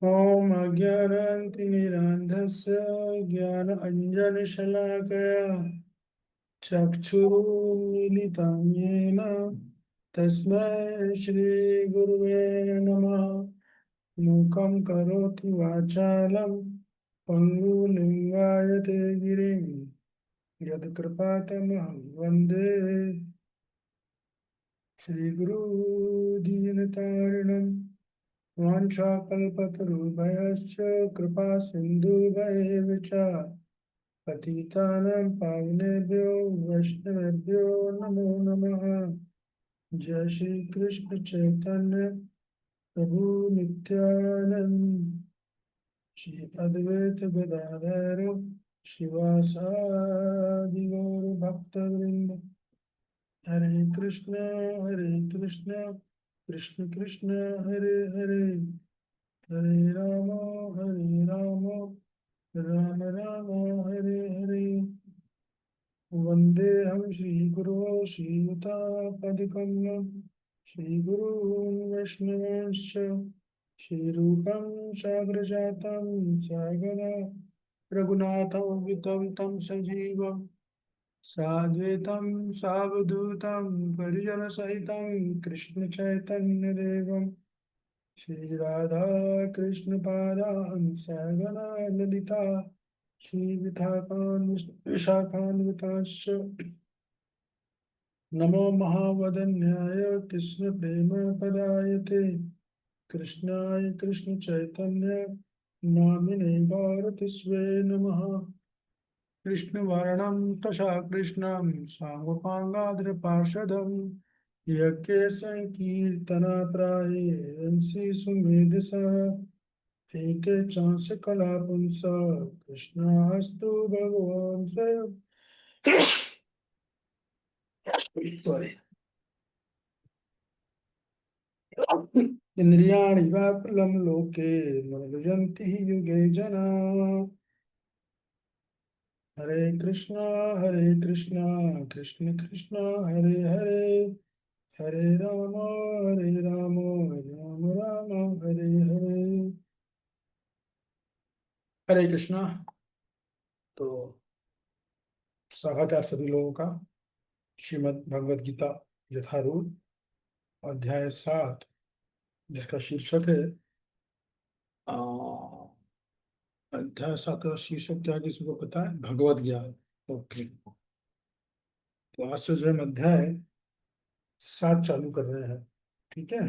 ॐ अज्ञानान्तिमिरान्धस्य ज्ञानाञ्जनशलाकया चक्षुरुन्मीलितं येन तस्मै श्रीगुरुवे नमः। मूकं करोति वाचालं पङ्गुलिङ्गायते गिरिं यत्कृपातमहं वन्दे श्रीगुरुदीनतारिणम्। वाञ्छाकल्पतरुभ्यश्च कृपा सिन्धुभ्येव च पतितानां पावनेभ्यो वैष्णवेभ्यो नमो नमः। जय श्री कृष्ण चैतन्य प्रभु नित्यानंद श्री अद्वैत गदाधर शिवासादि गौर भक्तवृंद। हरे कृष्ण कृष्ण कृष्ण हरे हरे, हरे राम राम राम हरे हरे। वन्देऽहं श्रीगुरो श्रीयुतापदकमलं श्रीगुरून् वैष्णवांश्च श्रीरूपं साग्रजातं सहगना रघुनाथं तं सजीवं साद्वैतं सावधूतं परिजनसहितं कृष्णचैतन्यदेवं श्रीराधा कृष्णपादां सहगना ललिता विशाखान्वितांश्च नमो महावदन्याय कृष्णप्रेमपदायते कृष्णाय कृष्णचैतन्य नामिने गौरतिस्वे नमः। कृष्णवर्णं तथा कृष्णं साङ्गपाङ्गाद्रपार्षदं यज्ञे सङ्कीर्तनाप्रायेंसि सुमेधसः एके चांस्य कलापुंस कृष्णास्तु भगवान् स्वयं। सॉरी। इंद्रियाणि वाक्लं लोके मनुजन्ति युगे जना। हरे कृष्णा कृष्ण कृष्णा हरे हरे, हरे राम राम राम हरे हरे। हरे कृष्णा। तो स्वागत है आप सभी लोगों का श्रीमद् भगवद गीता यथारूढ़ अध्याय 7, जिसका शीर्षक है आ, अध्याय 7 का शीर्षक क्या है, किसी को पता है? भगवद ज्ञान। ओके, तो आज से जो हम अध्याय 7 चालू कर रहे हैं। ठीक है।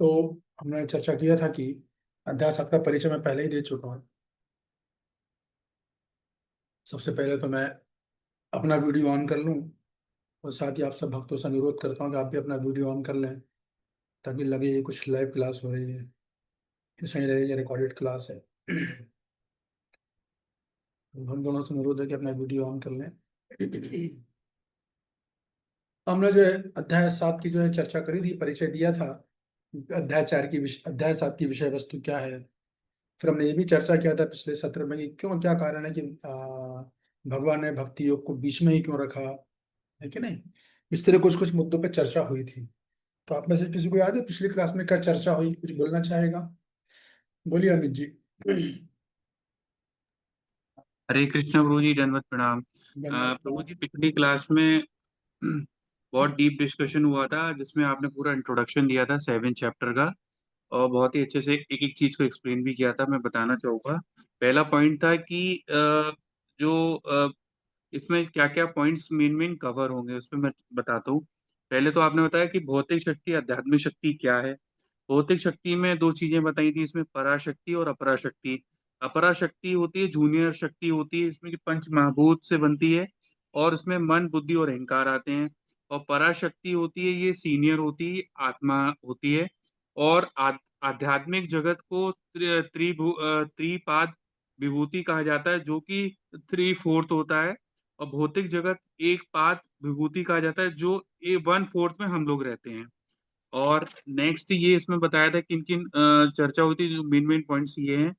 तो हमने चर्चा किया था कि अध्याय 7 का परिचय मैं पहले ही दे चुका हूँ। सबसे पहले तो मैं अपना वीडियो ऑन कर लूँ और साथ ही आप सब भक्तों से अनुरोध करता हूँ कि आप भी अपना वीडियो ऑन कर लें, ताकि लगे ये कुछ लाइव क्लास हो रही है। ये सही रहेगा, रिकॉर्डेड क्लास है। हम दोनों से अनुरोध है कि अपना वीडियो ऑन कर लें। हमने जो है अध्याय 7 की जो है चर्चा करी थी, परिचय दिया था। अध्याय 7 की विषय वस्तु क्या है। फिर हमने ये भी चर्चा किया था पिछले सत्र में कि क्यों, क्या कारण है कि भगवान ने भक्ति योग को बीच में ही क्यों रखा है कि नहीं। इस तरह कुछ कुछ मुद्दों पर चर्चा हुई थी। तो आप में से किसी को याद है पिछली क्लास में क्या चर्चा हुई? कुछ बोलना चाहेगा? बोलिए अमित जी। हरे कृष्ण प्रभु जी, दंडवत प्रणाम। धन्यवाद प्रभु प्रणाम। जी, पिछली क्लास में बहुत डीप डिस्कशन हुआ था, जिसमें आपने पूरा इंट्रोडक्शन दिया था 7 चैप्टर का, और बहुत ही अच्छे से एक एक चीज को एक्सप्लेन भी किया था। मैं बताना चाहूंगा, पहला पॉइंट था कि जो इसमें क्या क्या पॉइंट्स मेन मेन कवर होंगे, उसमें मैं बताता हूँ। पहले तो आपने बताया कि भौतिक शक्ति आध्यात्मिक शक्ति क्या है। भौतिक शक्ति में दो चीजें बताई थी, इसमें पराशक्ति और अपराशक्ति। अपराशक्ति होती है जूनियर शक्ति, होती है इसमें कि पंच महाभूत से बनती है, और उसमें मन बुद्धि और अहंकार आते हैं। और पराशक्ति होती है, ये सीनियर होती है, आत्मा होती है। और आध्यात्मिक जगत को त्रिपाद विभूति कहा जाता है, जो कि 3/4 होता है। और भौतिक जगत एक पाद विभूति कहा जाता है, जो 1/4 में हम लोग रहते हैं। और नेक्स्ट ये इसमें बताया था किन किन चर्चा होती है। जो मेन मेन पॉइंट्स ये हैं: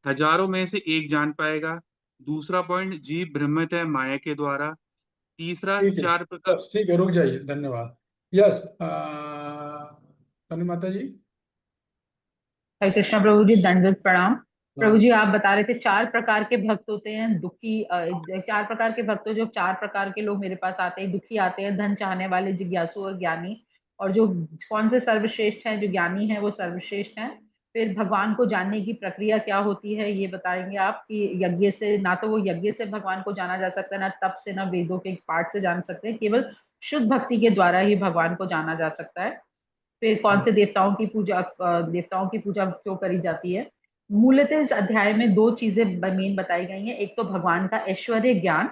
हजारों में से एक जान पाएगा। दूसरा पॉइंट, जीव भ्रमित है माया के द्वारा। तीसरा ठीक है, 4 प्रकार। बस ठीक है, रुक जाइए, धन्यवाद। यस, तनु माता जी। हरे कृष्णा प्रभु जी, दंडवत प्रणाम। प्रभु हाँ। जी, आप बता रहे थे 4 प्रकार के भक्त होते हैं, दुखी 4 प्रकार के भक्त, जो 4 प्रकार के लोग मेरे पास आते हैं, दुखी आते हैं, धन चाहने वाले, जिज्ञासु और ज्ञानी। और जो कौन से सर्वश्रेष्ठ हैं, जो ज्ञानी हैं वो सर्वश्रेष्ठ हैं। फिर भगवान को जानने की प्रक्रिया क्या होती है ये बताएंगे आप, कि यज्ञ से, ना तो वो यज्ञ से भगवान को जाना जा सकता है, ना तप से, ना वेदों के पाठ से जान सकते हैं, केवल शुद्ध भक्ति के द्वारा ही भगवान को जाना जा सकता है। फिर कौन से देवताओं की पूजा क्यों करी जाती है। मूलतः इस अध्याय में 2 चीजें मेन बताई गई हैं, एक तो भगवान का ऐश्वर्य ज्ञान,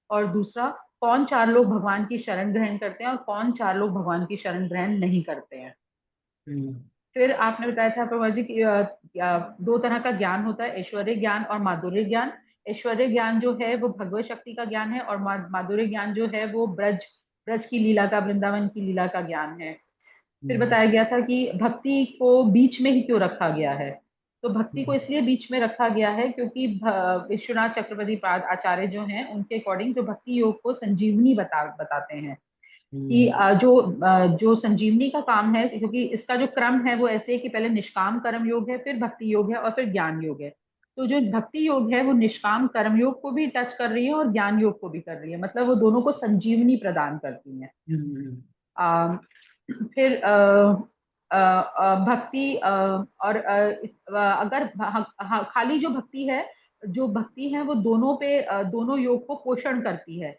और दूसरा कौन 4 लोग भगवान की शरण ग्रहण करते हैं और कौन 4 लोग भगवान की शरण ग्रहण नहीं करते हैं। हम्म, फिर आपने बताया था प्रभा जी कि 2 तरह का ज्ञान होता है, ऐश्वर्य ज्ञान और माधुर्य ज्ञान। ऐश्वर्य ज्ञान जो है वो भगवत शक्ति का ज्ञान है, और माधुर्य ज्ञान जो है वो ब्रज ब्रज की लीला का, वृंदावन की लीला का ज्ञान है। फिर हम्म, बताया गया था कि भक्ति को बीच में ही क्यों रखा गया है। तो भक्ति को हम्म, इसलिए बीच में रखा गया है क्योंकि विश्वनाथ चक्रवर्ती पाद आचार्य जो हैं उनके अकॉर्डिंग जो भक्ति योग को संजीवनी बताते हैं, कि हम्म, जो संजीवनी का काम है, क्योंकि इसका जो क्रम है वो ऐसे है कि पहले निष्काम कर्म योग है, फिर भक्ति योग है, और फिर ज्ञान योग है। तो जो भक्ति योग है वो निष्काम कर्म योग को भी टच कर रही है और ज्ञान योग को भी कर रही है, मतलब वो दोनों को संजीवनी प्रदान करती है। हम्म, आ, फिर भक्ति और अगर खाली जो भक्ति है, वो दोनों पे दोनों योग को पोषण करती है।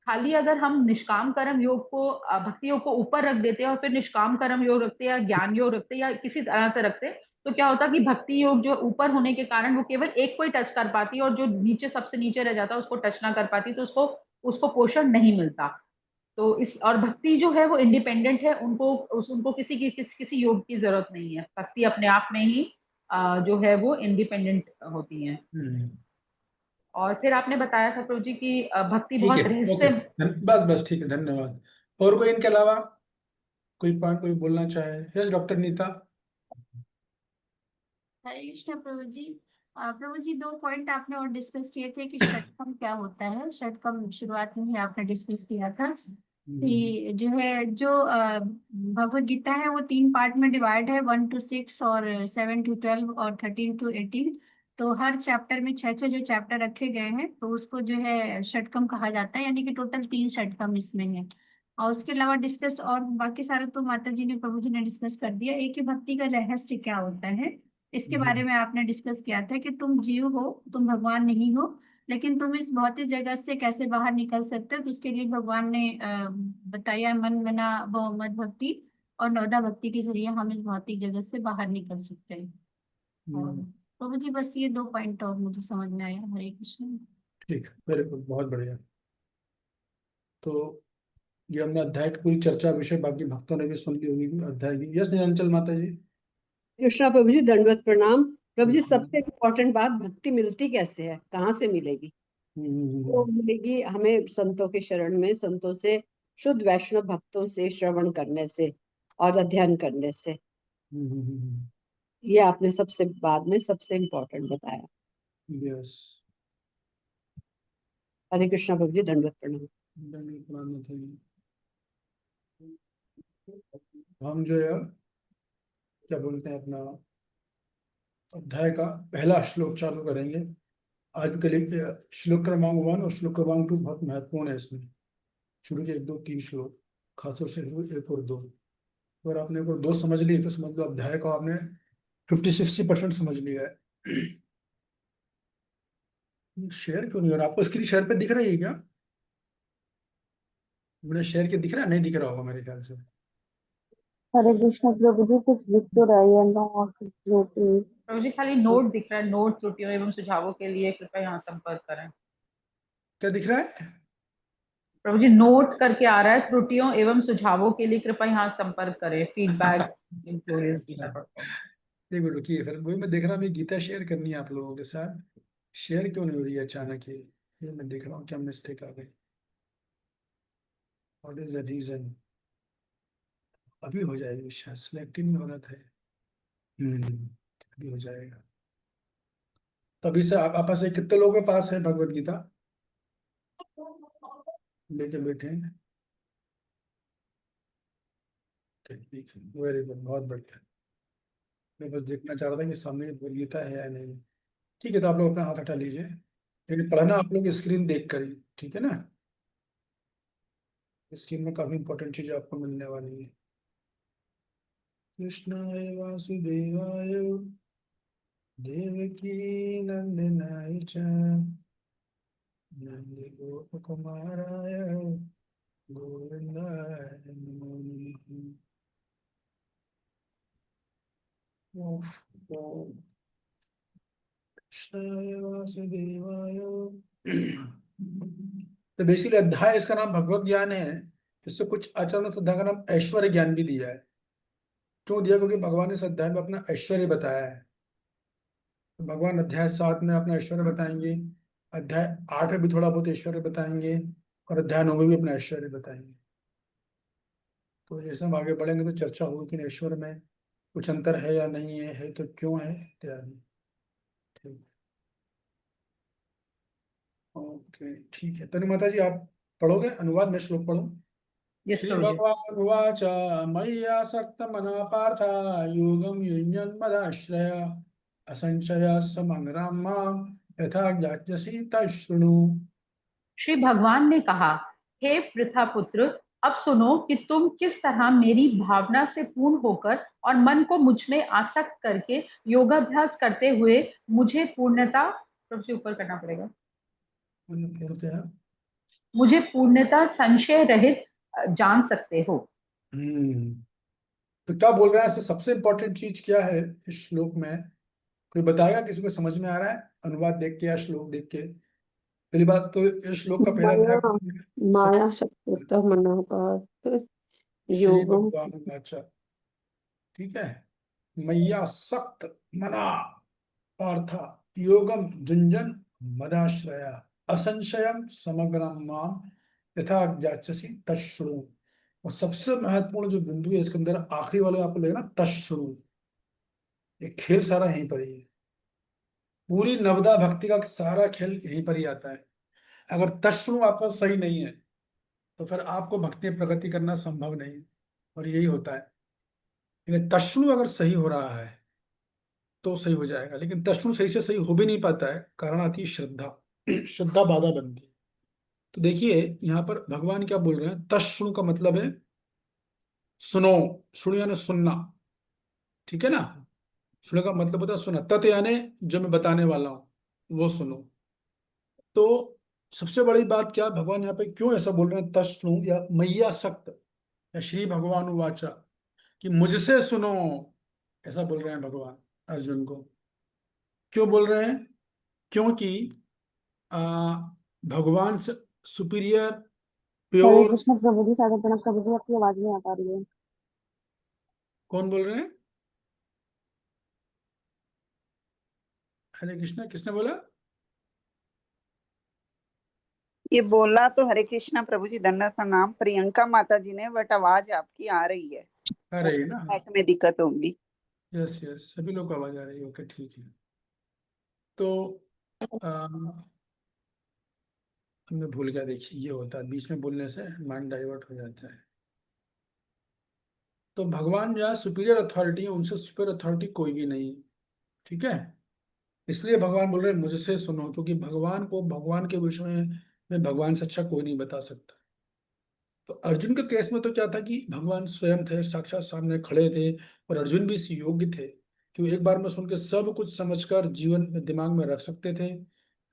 खाली अगर हम निष्काम कर्म योग को, भक्ति योग को ऊपर रख देते हैं और फिर निष्काम कर्म योग रखते हैं या ज्ञान योग रखते हैं या किसी तरह से रखते हैं, तो क्या होता है कि भक्ति योग जो ऊपर होने के कारण वो केवल एक को ही टच कर पाती है, और जो नीचे सबसे नीचे रह जाता है उसको टच ना कर पाती, तो उसको उसको पोषण नहीं मिलता। तो इस और भक्ति जो है वो इंडिपेंडेंट है, उनको किसी योग की जरूरत नहीं है, भक्ति अपने आप में ही जो है वो इंडिपेंडेंट होती है। हम्म। और फिर आपने बताया था प्रभु जी की भक्ति ठीक है, बहुत ओके, रहस्य। बस बस ठीक है, धन्यवाद। और कोई इनके अलावा कोई पॉइंट कोई बोलना चाहे? Yes, doctor Neeta. Hare Krishna Prabhu ji. Prabhu ji, 2 point आपने और डिस्कस किए थे कि षटकम क्या होता है। षटकम शुरुआत में ही आपने डिस्कस किया था कि जो है, जो भगवत गीता है वो 3 पार्ट में डिवाइड है, 1 to 6 और 7 to 12 और 13 to 18। तो हर चैप्टर में 6 6 जो चैप्टर रखे गए हैं, तो उसको जो है षटकम कहा जाता है, यानी कि टोटल 3 षटकम इसमें है। और उसके अलावा डिस्कस और बाकी सारा तो माता जी ने, प्रभु जी ने डिस्कस कर दिया। एक ही भक्ति का रहस्य क्या होता है, इसके बारे में आपने डिस्कस किया था कि तुम जीव हो, तुम भगवान नहीं हो, लेकिन तुम इस भौतिक जगत से कैसे बाहर निकल सकते हो। तो उसके लिए भगवान ने बताया, मन मना मद भक्ति और नवदा भक्ति के जरिए हम इस भौतिक जगत से बाहर निकल सकते हैं। और प्रभु जी, बस ये 2 पॉइंट और मुझे समझ में आया। हरे कृष्ण। ठीक, वेरी गुड, बहुत बढ़िया। तो ये हमने अध्याय की पूरी चर्चा विषय बाकी भक्तों ने भी सुन ली होगी अध्याय की। यस, निरंजल माता जी। कृष्णा प्रभु जी, दंडवत प्रणाम। प्रभु जी, सबसे इम्पोर्टेंट बात, भक्ति मिलती कैसे है, कहाँ से मिलेगी? वो मिलेगी हमें संतों के शरण में, संतों से, शुद्ध वैष्णव भक्तों से श्रवण करने से और अध्ययन करने से। ये आपने सबसे बाद में सबसे इम्पोर्टेंट बताया। यस। हरे कृष्णा प्रभु जी, दंडवत प्रणाम। हम जो है क्या बोलते हैं, अपना अध्याय का पहला श्लोक चालू करेंगे आज के लिए। श्लोक क्रमांक 1 और श्लोक क्रमांक 2 बहुत महत्वपूर्ण है इसमें। शुरू के 1 2 3 श्लोक, खासतौर से शुरू 1 और 2। अगर आपने को 2 समझ ली तो समझ लो अध्याय को आपने 50-60% समझ लिया है। शेयर क्यों नहीं हो रहा आपको? स्क्रीन शेयर पे दिख रही है क्या? मैंने शेयर के दिख रहा है, नहीं दिख रहा होगा मेरे ख्याल से। हरे कृष्ण प्रभु जी, कुछ लिख तो रही है ना, और कुछ रोटी। प्रभु जी खाली नोट दिख रहा है, नोट त्रुटियों एवं सुझावों के लिए कृपया यहाँ संपर्क करें। क्या दिख रहा है? प्रभु जी नोट करके आ रहा है, त्रुटियों एवं सुझावों के लिए कृपया यहाँ संपर्क करें, फीडबैक इंक्लूडिंग। देखो, रुकिए, फिर वही मैं देख रहा हूँ, मैं गीता शेयर करनी है आप लोगों के साथ। शेयर क्यों नहीं हो रही है अचानक? ये मैं देख रहा हूँ क्या मिस्टेक आ गई। What is the reason? अभी हो जाएगी शायद, सिलेक्ट ही नहीं हो रहा था। अभी हो जाएगा। तो अभी से आप आपस में कितने लोगों के पास है भगवत गीता? लेके बैठे हैं। ठीक है, वेरी गुड, बहुत बढ़िया। मैं बस देखना चाह रहा था कि सामने गीता है या नहीं। ठीक है, तो आप लोग अपना हाथ हटा लीजिए, लेकिन पढ़ना आप लोग स्क्रीन देख कर ही, ठीक है ना। स्क्रीन में काफी इंपॉर्टेंट चीजें आपको मिलने वाली है। कृष्णाय वासुदेवाय देवकी नंदनाय च नंद गोप कुमाराय गोविंदाय नमो नमः। ओफ, ओम कृष्णाय वासुदेवाय। तो बेसिकली अध्याय इसका नाम भगवत ज्ञान है। इससे कुछ आचरण श्रद्धा का नाम ऐश्वर्य ज्ञान भी दिया है। क्यों दिया? क्योंकि भगवान ने इस अध्याय में अपना ऐश्वर्य बताया है। तो भगवान अध्याय 7 में अपना ऐश्वर्य बताएंगे, अध्याय 8 में भी थोड़ा बहुत ऐश्वर्य बताएंगे, और अध्याय 9 में भी अपना ऐश्वर्य बताएंगे। तो जैसे हम आगे बढ़ेंगे तो चर्चा होगी कि ऐश्वर्य में कुछ अंतर है या नहीं है तो क्यों है इत्यादि। ठीक है, ओके, ठीक है। तनु माता जी आप पढ़ोगे अनुवाद, में श्लोक पढ़ूं? यस श्री प्रभु जी। भगवान उवाच मय्यासक्त मना पार्थ योगं युञ्जन् मदाश्रय असंशय समग्रं मां यथा ज्ञास्यसि तच्छृणु। श्री भगवान ने कहा, हे पृथा पुत्र, अब सुनो कि तुम किस तरह मेरी भावना से पूर्ण होकर और मन को मुझ में आसक्त करके योगाभ्यास करते हुए मुझे पूर्णता, प्रभु जी ऊपर करना पड़ेगा, मुझे पूर्णता संशय रहित जान सकते हो। हम्म, तो क्या बोल रहा है? इससे सबसे इंपॉर्टेंट चीज क्या है इस श्लोक में? कोई बताएगा? किसी को समझ में आ रहा है अनुवाद देख के या श्लोक देख के? पहली बात तो इस श्लोक का पहला अध्याय माया माया शक्ति मना पार्थ श्री योगम। भगवान वाचा, ठीक है। मैया सक्त मना पार्था योगम जुंजन मदाश्रया असंशयम समग्रम माम यथा ज्ञास्यसि तच्छृणु। और सबसे महत्वपूर्ण जो बिंदु है इसके अंदर आखिरी वाले आपको लगेगा ना, तच्छृणु। ये खेल सारा यहीं पर ही है। पूरी नवदा भक्ति का सारा खेल यहीं पर ही आता है। अगर तच्छृणु आपका सही नहीं है तो फिर आपको भक्ति में प्रगति करना संभव नहीं है। और यही होता है। लेकिन तच्छृणु अगर सही हो रहा है तो सही हो जाएगा, लेकिन तक्षण सही से सही हो भी नहीं पाता है, कारण आती है श्रद्धा। श्रद्धा बाधा बनती है। तो देखिए यहाँ पर भगवान क्या बोल रहे हैं, तक्षण का मतलब है सुनो। सुनो यानी सुनना, ठीक है ना। सुनो का मतलब होता है सुना, तत् यानी जो मैं बताने वाला हूं वो सुनो। तो सबसे बड़ी बात क्या, भगवान यहाँ पे क्यों ऐसा बोल रहे हैं तक्षण या मैया सक्त या श्री भगवान वाचा, कि मुझसे सुनो, ऐसा बोल रहे हैं भगवान अर्जुन को। क्यों बोल रहे हैं? क्योंकि आ, भगवान से सुपीरियर, हरे प्योर। कृष्ण प्रभु जी, सागर प्रणव प्रभु जी, आपकी आवाज नहीं आ पा रही है। कौन बोल रहे हैं? हरे कृष्णा, किसने बोला? ये बोला तो हरे कृष्णा प्रभु जी, दंडवत प्रणाम, प्रियंका माता जी ने, बट आवाज आपकी आ रही है। आ रही है ना? नेट में दिक्कत होगी। यस यस, सभी लोग को आवाज आ रही है, ओके ठीक है। तो आ, मैं भूल गया, देखिए ये होता है बीच में बोलने से माइंड डाइवर्ट हो जाता है। तो भगवान जो है सुपीरियर अथॉरिटी है, उनसे सुपीरियर अथॉरिटी कोई भी नहीं है, ठीक है। इसलिए भगवान बोल रहे हैं मुझसे सुनो, क्योंकि भगवान को भगवान के विषय में भगवान से अच्छा कोई नहीं बता सकता। तो अर्जुन के केस में तो क्या था कि भगवान स्वयं थे, साक्षात सामने खड़े थे, और अर्जुन भी इस योग्य थे कि वो एक बार में सुन के सब कुछ समझकर जीवन में दिमाग में रख सकते थे,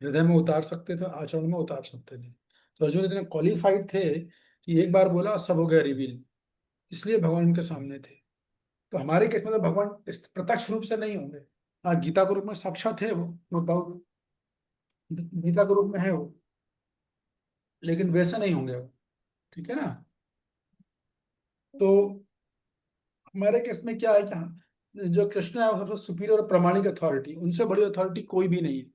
हृदय में उतार सकते थे, आचरण में उतार सकते थे। तो अर्जुन इतने क्वालिफाइड थे कि एक बार बोला सब हो गया रिवील, इसलिए भगवान उनके सामने थे। तो हमारे केस में तो भगवान इस प्रत्यक्ष रूप से नहीं होंगे। हाँ, गीता के रूप में साक्षात है वो, नो डाउट, गीता के रूप में है वो, लेकिन वैसे नहीं होंगे वो, ठीक है ना। तो हमारे केस में क्या है कि हाँ, जो कृष्ण है वो सबसे सुपीरियर और प्रामाणिक अथॉरिटी, उनसे बड़ी अथॉरिटी कोई भी नहीं है।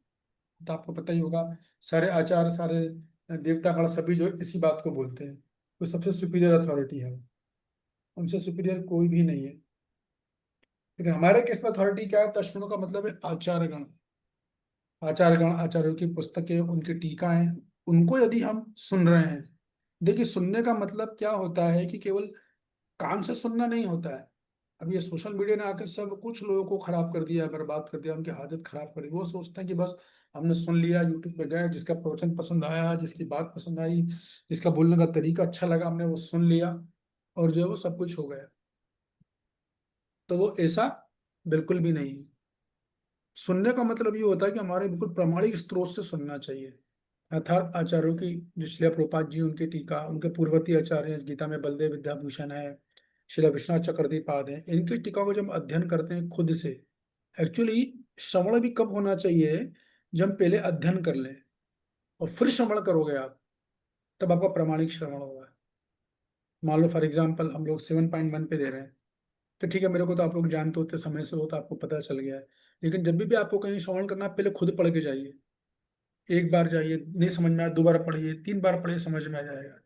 तो आपको पता ही होगा, सारे आचार्य, सारे देवता गण सभी जो इसी बात को बोलते हैं, वो सबसे सुपीरियर अथॉरिटी है, उनसे सुपीरियर कोई भी नहीं है। लेकिन हमारे केस में अथॉरिटी क्या है, तत्क्षणों का मतलब है आचार्यगण। आचार्यगण, आचार्यों की पुस्तकें, उनकी टीकाएं, उनको यदि हम सुन रहे हैं देखिए, सुनने का मतलब क्या होता है कि केवल कान से सुनना नहीं होता है। अब ये सोशल मीडिया ने आकर सब कुछ लोगों को खराब कर दिया, बर्बाद कर दिया, उनकी आदत खराब कर दी। वो सोचते हैं कि बस हमने सुन लिया, यूट्यूब पे गए, जिसका प्रवचन पसंद आया, जिसकी बात पसंद आई, जिसका बोलने का तरीका अच्छा लगा, हमने वो सुन लिया और जो है वो सब कुछ हो गया। तो वो ऐसा बिल्कुल भी नहीं है। सुनने का मतलब ये होता है कि हमारे बिल्कुल प्रामाणिक स्रोत से सुनना चाहिए, अर्थात आचार्यों की, जो शिला प्रभुपाद जी उनकी टीका, उनके पूर्ववर्ती आचार्य हैं, गीता में बलदेव विद्याभूषण है, शिला विश्वनाथ चक्रवर्तीपाद हैं, इनकी टीका को जब हम अध्ययन करते हैं खुद से, एक्चुअली श्रवण भी कब होना चाहिए, जब हम पहले अध्ययन कर लें और फिर श्रवण करोगे आप, तब आपका प्रामाणिक श्रवण होगा। मान लो फॉर एग्जाम्पल हम लोग 7.1 पे दे रहे हैं, तो ठीक है, मेरे को तो आप लोग जानते होते समय से हो, तो आपको पता चल गया है। लेकिन जब भी आपको कहीं श्रवण करना, आप पहले खुद पढ़ के जाइए। एक बार जाइए, नहीं समझ में आया, 2 बार पढ़िए, 3 बार पढ़िए, समझ में आ जाएगा।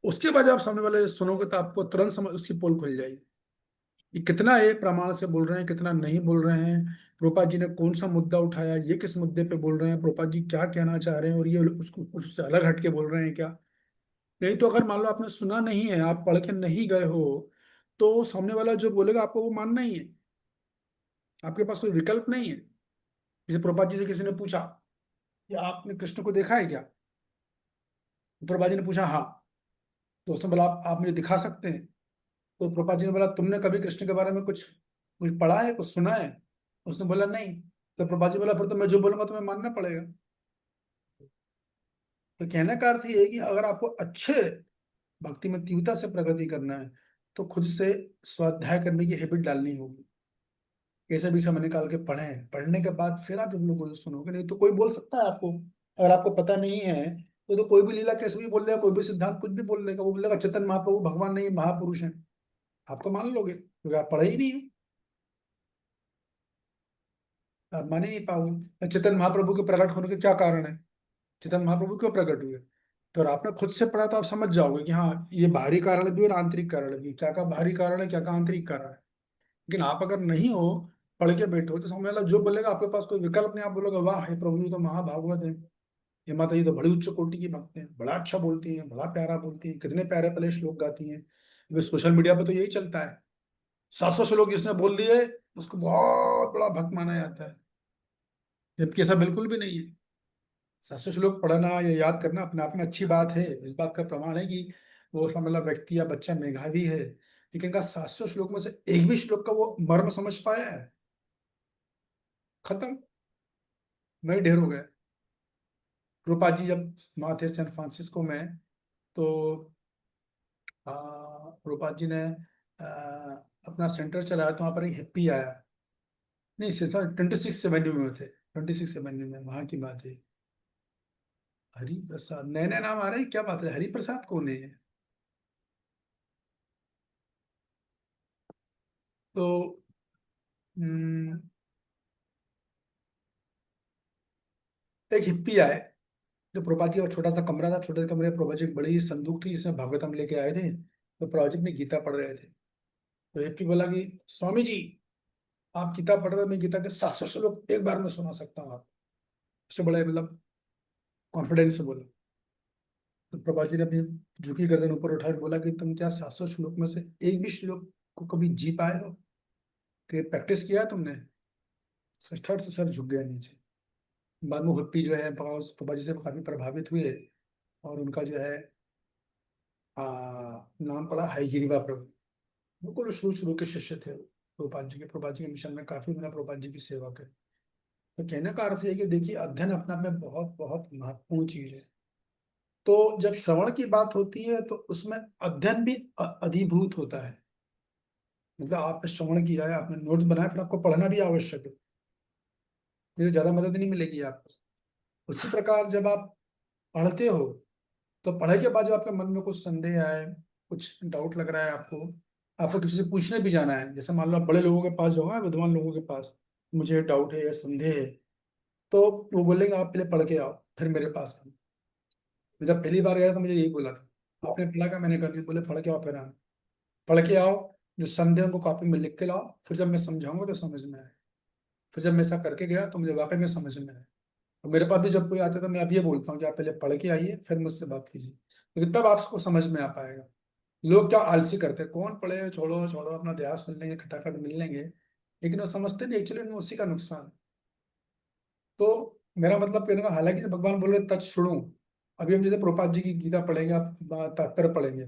उसके बाद आप सामने वाले सुनोगे तो आपको तुरंत समझ, उसकी पोल खुल जाएगी कि कितना ये प्रमाण से बोल रहे हैं, कितना नहीं बोल रहे हैं, प्रोपा जी ने कौन सा मुद्दा उठाया, ये किस मुद्दे पे बोल रहे हैं, प्रोपा जी क्या कहना चाह रहे हैं, और ये उसको उससे अलग हट के बोल रहे हैं क्या। नहीं तो अगर मान लो आपने सुना नहीं है, आप पढ़ के नहीं गए हो, तो सामने वाला जो बोलेगा आपको वो मानना ही है, आपके पास कोई विकल्प नहीं है। जैसे प्रोपा जी से किसी ने पूछा कि आपने कृष्ण को देखा है क्या, प्रोपा जी ने पूछा हाँ, तो उसने बोला आप मुझे दिखा सकते हैं। तो प्रोपा जी ने बोला तुमने कभी कृष्ण के बारे में कुछ कुछ पढ़ा है, कुछ सुना है। उसने बोला नहीं। तो प्रभा जी बोला फिर तो मैं जो बोलूंगा तुम्हें मानना पड़ेगा। तो कहने का अर्थ ये है कि अगर आपको अच्छे भक्ति में तीव्रता से प्रगति करना है, तो खुद से स्वाध्याय करने की हैबिट डालनी होगी। कैसे भी समय निकाल के पढ़ें, पढ़ने के बाद फिर आप इन लोगों को सुनोगे। नहीं तो कोई बोल सकता है आपको, अगर आपको पता नहीं है तो कोई भी लीला कैसे भी बोल देगा, कोई भी सिद्धांत कुछ भी बोल देगा। वो बोलेगा चेतन महाप्रभु भगवान नहीं, महापुरुष है, आप तो मान लोगे क्योंकि आप पढ़े ही नहीं हो, आप मान ही नहीं पाओगे। चेतन महाप्रभु के प्रकट होने के क्या कारण है, चेतन महाप्रभु क्यों प्रकट हुए, तो अगर आपने खुद से पढ़ा तो आप समझ जाओगे कि हाँ ये बाहरी कारण भी और आंतरिक कारण भी, क्या का बाहरी कारण है, क्या का आंतरिक कारण है। लेकिन आप अगर नहीं हो, पढ़ के बैठो, तो सामने वाला जो बोलेगा आपके पास कोई विकल्प नहीं, आप बोलोगे वाह हे प्रभु, ये तो महाभागवत है, ये माता जी तो बड़ी उच्च कोटि की भक्त हैं, बड़ा अच्छा बोलती हैं, बड़ा प्यारा बोलती हैं, कितने प्यारे प्यारे श्लोक गाती हैं। वे सोशल मीडिया पे तो यही चलता है, 700 श्लोक जिसने बोल दिए उसको बहुत बड़ा भक्त माना जाता है, जबकि ऐसा बिल्कुल भी नहीं है। 700 श्लोक पढ़ना या याद करना अपने आप में अच्छी बात है, इस बात का प्रमाण है कि वो मतलब व्यक्ति या बच्चा मेधावी है। लेकिन का 700 श्लोक में से एक भी श्लोक का वो मर्म समझ पाया है, खत्म, नहीं, ढेर हो गया। रूपा जी जब वहाँ थे सैन फ्रांसिस्को में, तो रूपा जी ने अपना सेंटर चलाया, तो वहाँ पर एक हिप्पी आया, नहीं सिर्फ 26 एवेन्यू में थे, 26 एवेन्यू में, वहाँ की बात है। हरि प्रसाद, नए नए नाम आ रहे हैं, क्या बात है, हरि प्रसाद कौन है। तो हम्म, एक हिप्पी आए, जो प्रभा जी का छोटा सा कमरा था, छोटे से कमरे में प्रभा जी की बड़ी संदूक थी जिसमें भागवतम लेके आए थे, तो प्रभा जी अपनी गीता पढ़ रहे थे। तो हिप्पी बोला कि स्वामी जी, आप गीता पढ़ रहे हो, मैं गीता के 700 श्लोक एक बार में सुना सकता हूँ, आप उससे बड़े मतलब कॉन्फिडेंस से बोला। तो प्रभा जी ने अपनी झुकी गर्दन ऊपर उठाकर बोला कि तुम क्या 700 श्लोक में से एक भी श्लोक को कभी जी पाए हो, कि प्रैक्टिस किया है तुमने। ठट से सर झुक गया नीचे। बाद में हिप्पी जो है प्रभा जी से काफी प्रभावित हुए, और उनका जो है आ, नाम पड़ा हयग्रीवा प्रभु। बिल्कुल शुरू शुरू के शिष्य थे प्रभुपाद जी के। प्रभुपाद जी के मिशन में काफी उन्होंने प्रभुपाद जी की सेवा करी। तो कहने का अर्थ है कि देखिए, अध्ययन अपने आप में बहुत बहुत महत्वपूर्ण चीज है। तो जब श्रवण की बात होती है तो उसमें अध्ययन भी अधिभूत होता है। मतलब आपने श्रवण किया है, आपने नोट्स बनाए, फिर आपको पढ़ना भी आवश्यक है, इससे ज्यादा मदद नहीं मिलेगी आपको। उसी प्रकार जब आप पढ़ते हो, तो पढ़ाई के बाद जो आपके मन में कुछ संदेह आए, कुछ डाउट लग रहा है आपको, आपको किसी से पूछने भी जाना है, जैसे मान लो आप बड़े लोगों के पास जाओगे, विद्वान लोगों के पास, मुझे डाउट है या संदेह है, तो वो बोलेंगे आप पहले पढ़ के आओ फिर मेरे पास आओ। मैं जब पहली बार गया तो मुझे यही बोला था, आपने पढ़ा क्या, मैंने कर दिया, बोले पढ़ के आओ फिर आओ। पढ़ के आओ, जो संदेह को कॉपी में लिख के लाओ, फिर जब मैं समझाऊंगा तो समझ में आए। फिर जब मैं ऐसा करके गया तो मुझे वाकई में समझ में आया। और मेरे पास भी जब कोई आता है तो मैं अब ये बोलता हूँ कि आप पहले पढ़ के आइए फिर मुझसे बात कीजिए, क्योंकि तब आपको समझ में आ पाएगा। लोग क्या आलसी करते हैं, कौन पढ़े, छोड़ो छोड़ो अपना देहात सुन लेंगे, खटाखट मिल लेंगे, लेकिन वो समझते नहीं एक्चुअली में उसी का नुकसान है। तो मेरा मतलब कहने का, हालांकि भगवान बोल रहे तत् शुणु, अभी हम जैसे प्रभुपाद जी की गीता पढ़ेंगे, आप तात्पर्य पढ़ेंगे,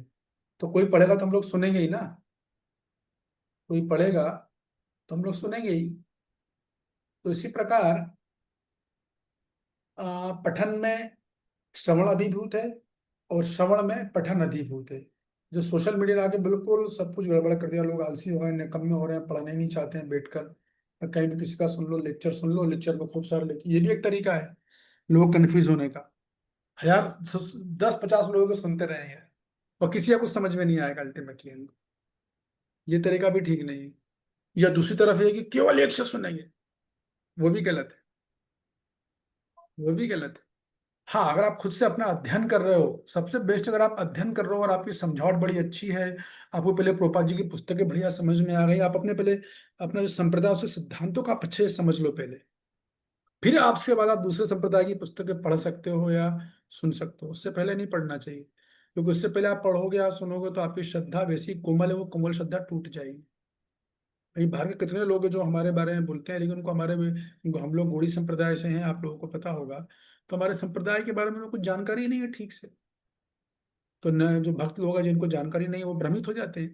तो कोई पढ़ेगा तो हम लोग सुनेंगे ही ना, कोई पढ़ेगा तो हम लोग सुनेंगे ही। तो इसी प्रकार पठन में श्रवण अधिभूत है और श्रवण में पठन अधिभूत है। जो सोशल मीडिया ने आके बिल्कुल सब कुछ गड़बड़ कर दिया, लोग आलसी हो गए, निकम्मे हो रहे हैं, पढ़ने नहीं चाहते हैं बैठकर, कहीं भी किसी का सुन लो, लेक्चर को खूब सारा लेक्चर, ये भी एक तरीका है लोग कंफ्यूज होने का। हजार 10-50 लोगों को सुनते रहेंगे और किसी का कुछ समझ में नहीं आएगा अल्टीमेटली इनको, ये तरीका भी ठीक नहीं है। या दूसरी तरफ है कि केवल एक से सुनेंगे, वो भी गलत है, वो भी गलत है। हाँ, अगर आप खुद से अपना अध्ययन कर रहे हो, सबसे बेस्ट, अगर आप अध्ययन कर रहे हो और आपकी समझावट बड़ी अच्छी है, आपको पहले प्रोपा जी की पुस्तकें बढ़िया समझ में आ गई, आप अपने पहले अपना जो संप्रदाय उसके सिद्धांतों का आप अच्छे से समझ लो पहले, फिर आपसे बाद आप दूसरे संप्रदाय की पुस्तकें पढ़ सकते हो या सुन सकते हो। उससे पहले नहीं पढ़ना चाहिए, क्योंकि उससे पहले आप पढ़ोगे या सुनोगे तो आपकी श्रद्धा वैसी कोमल है, वो कोमल श्रद्धा टूट जाएगी। भाई बाहर के कितने लोग हैं जो हमारे बारे में बोलते हैं, लेकिन उनको हम लोग गौड़ी संप्रदाय से हैं, आप लोगों को पता होगा, तो हमारे संप्रदाय के बारे में उनको कुछ जानकारी नहीं है ठीक से। तो न जो भक्त लोग हैं जिनको जानकारी नहीं है वो भ्रमित हो जाते हैं,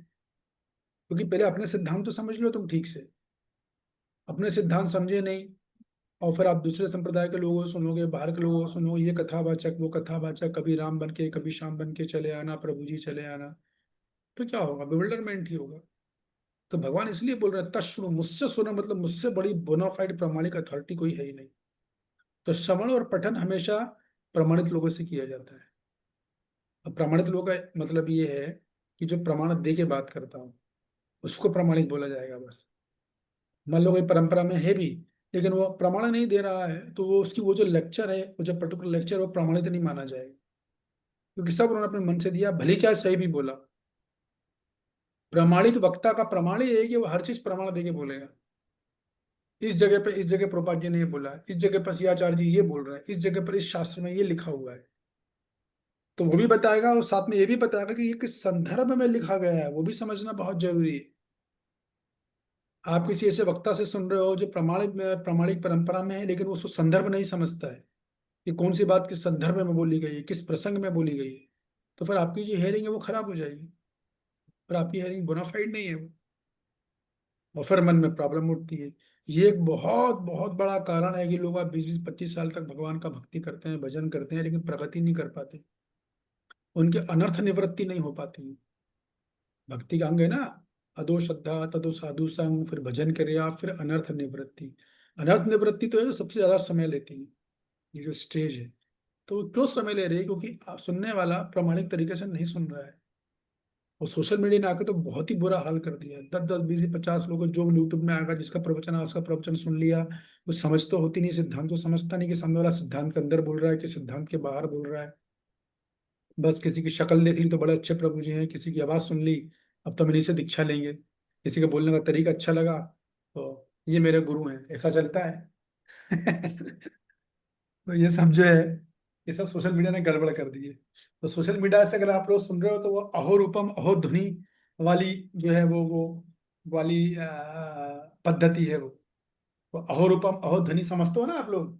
क्योंकि पहले अपने सिद्धांत तो समझ लो तुम ठीक से, अपने सिद्धांत समझे नहीं और फिर आप दूसरे संप्रदाय के लोगों को सुनोगे, बाहर के लोगों को सुनोगे, ये कथावाचक वो कथावाचक, कभी राम बन के कभी श्याम बन के चले आना, प्रभु जी चले आना, तो क्या होगा, बिविल्डरमेंट ही होगा। तो भगवान इसलिए बोल रहे हैं तत् मुझसे सुनो, मतलब मुझसे बड़ी बोनाफाइड प्रामाणिक अथॉरिटी कोई है ही नहीं। तो श्रवण और पठन हमेशा प्रमाणित लोगों से किया जाता है। अब प्रमाणित लोगों का मतलब ये है कि जो प्रमाण दे के बात करता हूँ उसको प्रमाणित बोला जाएगा बस। मान लो कोई परंपरा में है भी, लेकिन वो प्रमाण नहीं दे रहा है, तो वो उसकी वो जो लेक्चर है, वो जो पर्टिकुलर लेक्चर, वो प्रमाणित नहीं माना जाएगा, क्योंकि सब उन्होंने अपने मन से दिया, भली चाहे सही भी बोला। प्रामाणिक वक्ता का प्रमाण ये है कि वो हर चीज प्रमाण दे के बोलेगा। इस जगह पे, इस जगह प्रभुपाद जी ने ये बोला, इस जगह पर सियाचार्य जी ये बोल रहे हैं, इस जगह पर इस शास्त्र में ये लिखा हुआ है, तो वो भी बताएगा और साथ में ये भी बताएगा कि ये किस संदर्भ में लिखा गया है, वो भी समझना बहुत जरूरी है। आप किसी ऐसे वक्ता से सुन रहे हो जो प्रामाणिक परंपरा में है, लेकिन वो उसको संदर्भ नहीं समझता है कि कौन सी बात किस संदर्भ में बोली गई है, किस प्रसंग में बोली गई है, तो फिर आपकी जो हेयरिंग है वो खराब हो जाएगी, फिर आपकी हेयरिंग बोनाफाइड नहीं है वो, और फिर मन में प्रॉब्लम उठती है। ये एक बहुत बहुत बड़ा कारण है कि लोग आप 20-25 साल तक भगवान का भक्ति करते हैं, भजन करते हैं, लेकिन प्रगति नहीं कर पाते, उनके अनर्थ निवृत्ति नहीं हो पाती है। भक्ति का अंग है ना, अदो श्रद्धा तदो साधु संग, फिर भजन क्रिया, फिर अनर्थ निवृत्ति। अनर्थ निवृत्ति तो है जो सबसे ज्यादा समय लेती है, ये जो स्टेज है। तो वो क्यों समय ले रही है, क्योंकि सुनने वाला प्रामाणिक तरीके से नहीं सुन रहा है। और सोशल मीडिया ने आके तो बहुत ही बुरा हाल कर दिया है। 10-10, 20-50 लोग जो यूट्यूब में आएगा, जिसका प्रवचन है उसका प्रवचन सुन लिया, वो समझ तो होती नहीं, सिद्धांत तो समझता नहीं कि सामने वाला सिद्धांत के अंदर बोल रहा है कि सिद्धांत के बाहर बोल रहा है। बस किसी की शक्ल देख ली तो बड़े अच्छे प्रभु जी हैं, किसी की आवाज सुन ली अब तो हम इन्हीं से दीक्षा लेंगे, किसी के बोलने का तरीका अच्छा लगा तो ये मेरे गुरु हैं, ऐसा चलता है। तो ये सब जो है, ये सब सोशल मीडिया ने गड़बड़ कर दी है। तो सोशल मीडिया से अगर आप लोग सुन रहे हो तो वो अहो रूपम अहो ध्वनि वाली जो है वो वाली पद्धति है वो। तो अहो रूपम अहो ध्वनि समझते हो ना आप लोग,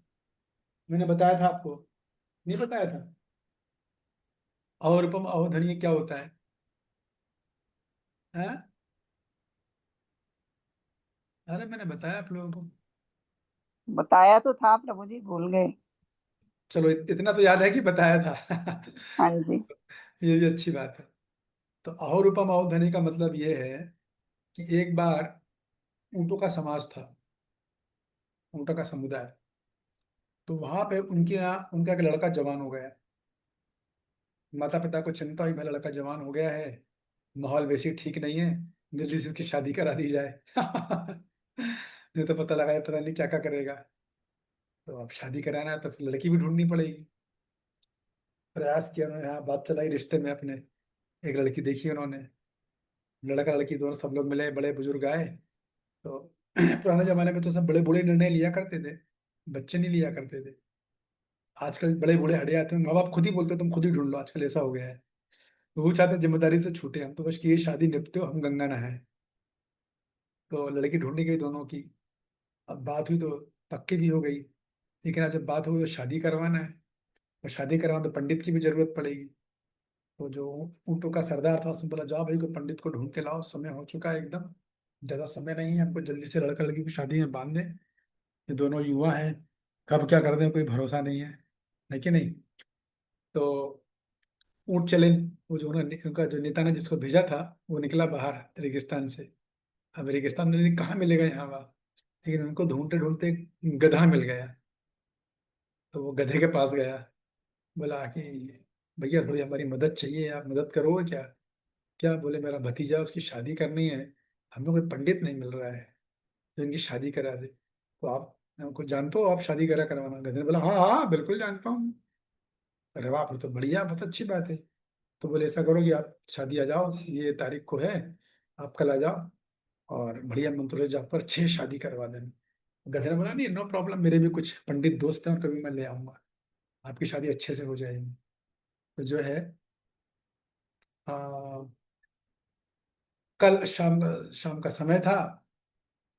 मैंने बताया था आपको, नहीं बताया था? अहो रूपम अहो ध्वनि क्या होता है? हैं? अरे मैंने बताया आप लोगों को। बताया तो था प्रभु जी, भूल गए। चलो इतना तो याद है कि बताया था। हाँ जी। ये भी अच्छी बात है। तो अहो रूपम अहो ध्वनि का मतलब ये है कि एक बार ऊंटों का समाज था, ऊंटों का समुदाय। तो वहां पे उनके यहाँ उनका एक लड़का जवान हो गया। माता पिता को चिंता हुई, मेरा लड़का जवान हो गया है, माहौल वैसे ही ठीक नहीं है, जल्दी से उसकी शादी करा दी जाए। नहीं तो पता लगा पता नहीं क्या क्या करेगा। तो अब शादी कराना है तो फिर लड़की भी ढूंढनी पड़ेगी। प्रयास किया उन्होंने, हाँ बात चलाई रिश्ते में अपने, एक लड़की देखी उन्होंने, लड़का लड़की दोनों सब लोग मिले, बड़े बुजुर्ग आए। तो पुराने जमाने में तो सब बड़े बूढ़े निर्णय लिया करते थे, बच्चे नहीं लिया करते थे। आजकल बड़े बूढ़े हड़े आते हैं, माँ बाप खुद ही बोलते हैं तुम खुद ही ढूंढ लो, आजकल ऐसा हो गया है। तो वो चाहते हैं जिम्मेदारी से छूटे, हम तो बस कि ये शादी निपटे हम गंगा नहाए। तो लड़की ढूंढी गई दोनों की, अब बात हुई तो पक्की भी हो गई, लेकिन अब जब बात हुई तो शादी करवाना है, और शादी करवाना तो पंडित की भी जरूरत पड़ेगी। तो जो ऊँटों का सरदार था उसने बोला जाओ भाई को पंडित को ढूंढ के लाओ, समय हो चुका है एकदम, ज्यादा समय नहीं है, हमको जल्दी से लड़का लड़की को शादी में बांध दें, ये दोनों युवा हैं, कब क्या कर दें कोई भरोसा नहीं है कि नहीं। तो ऊँट चले, वो जो उनका जो नेता ने जिसको भेजा था वो निकला बाहर रेगिस्तान से। अब रेगिस्तान में कहाँ मिलेगा यहाँ वहाँ, लेकिन उनको ढूंढते ढूंढते गधा मिल गया। तो वो गधे के पास गया, बोला कि भैया थोड़ी हमारी मदद चाहिए, आप मदद करोगे क्या? क्या बोले मेरा भतीजा उसकी शादी करनी है, हमें कोई पंडित नहीं मिल रहा है जो इनकी शादी करा दे, तो आप हमको जानते हो, आप शादी करवाना। गधे ने बोला हाँ हाँ बिल्कुल जानता हूँ। अरे वाह फिर तो बढ़िया, बहुत अच्छी बात है। तो बोले ऐसा करो कि आप शादी आ जाओ, ये तारीख को है, आप कल आ जाओ और बढ़िया मंत्रों से जाप पर 6 शादी करवा देना। गधे ने बोला नहीं नो प्रॉब्लम, मेरे भी कुछ पंडित दोस्त हैं और कभी मैं ले आऊंगा, आपकी शादी अच्छे से हो जाएगी। तो जो है आ, कल शाम का समय था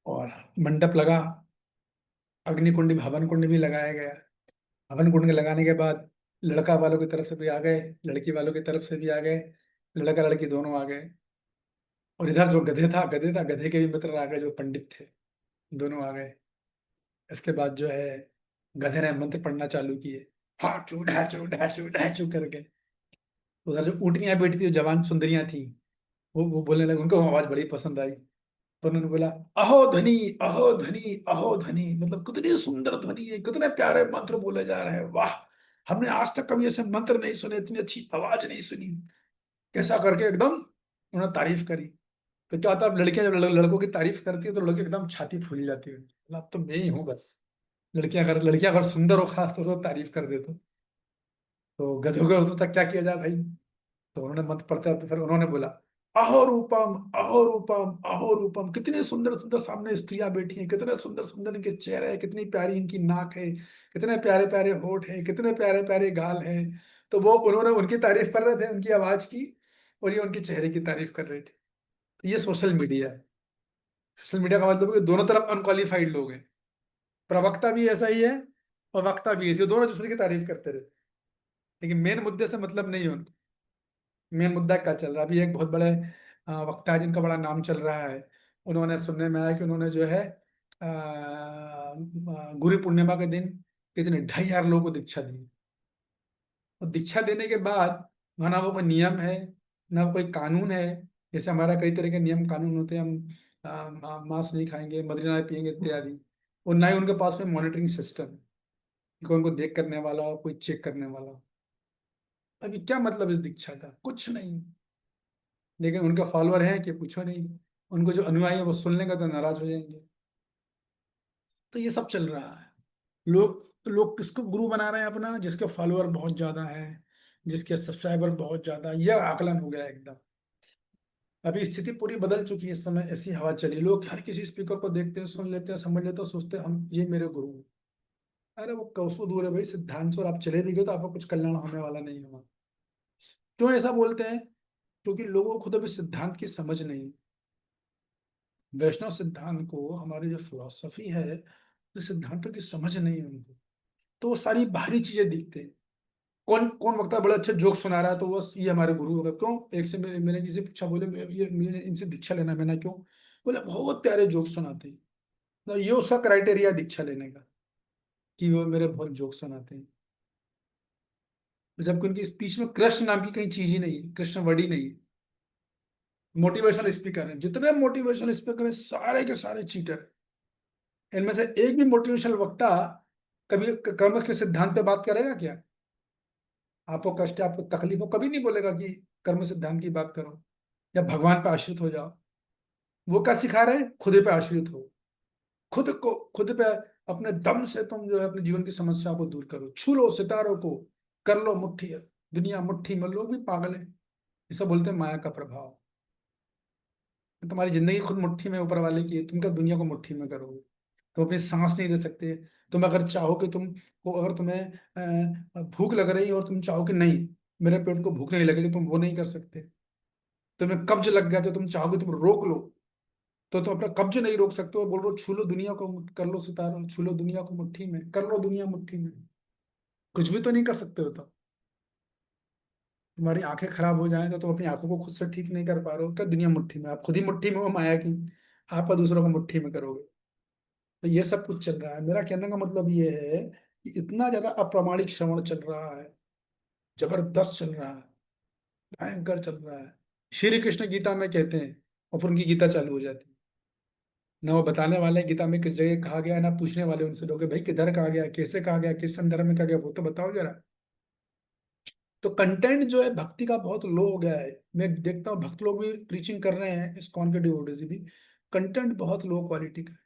और मंडप लगा, अग्नि कुंड हवन कुंड भी लगाया गया। हवन कुंड के लगाने के बाद लड़का वालों की तरफ से भी आ गए, लड़की वालों की तरफ से भी आ गए, लड़का लड़की दोनों आ गए। और इधर जो गधे था गधे के भी मित्र आ गए जो पंडित थे, दोनों आ गए। इसके बाद जो है गधे ने मंत्र पढ़ना चालू किए, हाँ चू ढाचू ढाचू ढाचू करके। उधर जो ऊँटनियां बैठी थी, जो जवान सुंदरियां थी, वो बोलने लगे, उनको आवाज बड़ी पसंद आई। तो उन्होंने बोला अहो धनी अहो धनी अहो धनी, मतलब कितनी सुंदर ध्वनि है, कितने प्यारे मंत्र बोले जा रहे हैं, वाह हमने आज तक कभी ऐसे मंत्र नहीं सुने, इतनी अच्छी आवाज नहीं सुनी। ऐसा करके एकदम उन्होंने तारीफ करी। तो क्या होता है, अब लड़कियां जब लड़कों की तारीफ करती है तो लड़के एकदम छाती फूल जाती है, बोला, अब तो मैं ही हूँ बस। लड़कियां अगर सुंदर हो खास तो तारीफ कर दे तो गधों को सोचा क्या किया जाए भाई। तो उन्होंने मंत्र पढ़ते तो फिर उन्होंने बोला अहो रूपम अहो रूपम अहो रूपम, कितनी सुंदर सुंदर सामने स्त्रियां बैठी हैं, कितने सुंदर सुंदर इनके चेहरे हैं, कितनी प्यारी इनकी नाक है, कितने प्यारे प्यारे होठ हैं, कितने प्यारे प्यारे गाल हैं। तो वो उन्होंने उनकी तारीफ कर रहे थे, उनकी आवाज की, और ये उनके चेहरे की तारीफ कर रहे थे। तो ये सोशल मीडिया है। सोशल मीडिया का मतलब है कि दोनों तरफ अनक्वालिफाइड लोग हैं, प्रवक्ता भी ऐसा ही है और वक्ता भी ऐसे, दोनों दूसरे की तारीफ करते रहते, लेकिन मेन मुद्दे से मतलब नहीं है उनको। मेन मुद्दा क्या चल रहा है, अभी एक बहुत बड़े वक्ता है जिनका बड़ा नाम चल रहा है, उन्होंने सुनने में आया कि उन्होंने जो है गुरु पूर्णिमा के दिन कितने 2,500 लोगों को दीक्षा दी। और दीक्षा देने के बाद वहाँ ना वो कोई नियम है ना वो कोई कानून है, जैसे हमारा कई तरह के नियम कानून होते हैं, हम मांस नहीं खाएंगे, मदिरा नहीं पियेंगे इत्यादि, और ना ही उनके पास में मॉनिटरिंग सिस्टम है कि उनको देख करने वाला हो, कोई चेक करने वाला हो। अभी क्या मतलब इस दीक्षा का, कुछ नहीं। लेकिन उनके फॉलोअर हैं कि पूछो नहीं, उनको जो अनुयायी है वो सुन लेंगे तो नाराज हो जाएंगे। तो ये सब चल रहा है। लोग लोग किसको गुरु बना रहे हैं अपना, जिसके फॉलोअर बहुत ज्यादा है, जिसके सब्सक्राइबर बहुत ज्यादा, यह आकलन हो गया एकदम। अभी स्थिति पूरी बदल चुकी है, इस समय ऐसी हवा चली, लोग हर किसी स्पीकर को देखते हैं, सुन लेते हैं, समझ लेते हैं, सोचते हैं हम ये मेरे गुरु हैं। अरे वो कौसो दूर है भाई सिद्धांत से, और आप चले भी गए तो आपको कुछ कल्याण होने वाला नहीं होगा। क्यों ऐसा बोलते हैं? क्योंकि लोगों को खुद अभी सिद्धांत की समझ नहीं। वैष्णव सिद्धांत को, हमारी जो फिलॉसफी है, तो सिद्धांतों की समझ नहीं है उनको, तो वो सारी बाहरी चीजें दिखते हैं। कौन कौन वक्ता बड़ा अच्छा जोक सुना रहा है तो बस ये हमारे गुरु होगा। क्यों? एक से मैंने किसी पूछा, बोले ये मुझे इनसे दीक्षा लेना है। मैंने क्यों? बोले बहुत प्यारे जोक सुनाते हैं। तो ये उसका क्राइटेरिया दीक्षा लेने का, कि वो मेरे बहुत जोक सुनाते हैं, जबकि उनकी स्पीच में कृष्ण नाम की कहीं चीज ही नहीं है, कृष्ण वर्ड ही नहीं है। मोटिवेशनल स्पीकर हैं, जितने मोटिवेशनल स्पीकर हैं सारे के सारे चीटर। इनमें से एक भी मोटिवेशनल वक्ता कभी कर्म के सिद्धांत पे बात करेगा क्या? आपको कष्ट है, आपको तकलीफ हो, कभी नहीं बोलेगा कि कर्म सिद्धांत की बात करो या भगवान पे आश्रित हो जाओ। वो क्या सिखा रहे हैं? खुद पे आश्रित हो, खुद पे अपने दम से तुम जो है अपने जीवन की समस्या को दूर करो, छू लो सितारों को, कर लो मुट्ठी, दुनिया मुट्ठी में। लोग भी पागल है, इसे बोलते हैं माया का प्रभाव। तुम्हारी जिंदगी खुद मुट्ठी में ऊपर वाले की है, तुम क्या दुनिया को मुट्ठी में करोगे? तुम अपनी सांस नहीं ले सकते। तुम अगर चाहो कि अगर तुम्हें भूख लग रही है और तुम चाहो कि नहीं मेरे पेट को भूख नहीं लगेगी, तुम वो नहीं कर सकते। तुम्हें कब्ज लग गया तो तुम चाहोगे तुम रोक लो, तो तुम अपना कब्ज नहीं रोक सकते हो। बोल रहे हो छू लो दुनिया को, कर लो सितारा, छू लो दुनिया को मुट्ठी में, कर लो दुनिया मुट्ठी में, कुछ भी तो नहीं कर सकते हो। तो तुम्हारी आंखें खराब हो जाएं तो तुम अपनी आंखों को खुद से ठीक नहीं कर पा रहे हो क्या? दुनिया मुट्ठी में, आप खुद ही मुट्ठी में हो माया की, आपका दूसरों को मुट्ठी में करोगे। तो ये सब कुछ चल रहा है। मेरा कहने का मतलब ये है कि इतना ज्यादा अप्रामाणिक श्रवण चल रहा है, जबरदस्त चल रहा है, भयंकर चल रहा है। श्री कृष्ण गीता में कहते हैं और फिर उनकी गीता चालू हो जाती है। ना वो बताने वाले गीता में किस जगह कहा गया, ना पूछने वाले उनसे लोग भाई किधर कहा गया, कैसे कहा गया, किस संदर्भ में कहा गया, वो तो बताओ जरा। तो कंटेंट जो है भक्ति का बहुत लो हो गया है। मैं देखता हूँ भक्त लोग भी प्रीचिंग कर रहे हैं, इस्कॉन के डिवोटीज भी, कंटेंट बहुत लो क्वालिटी का है।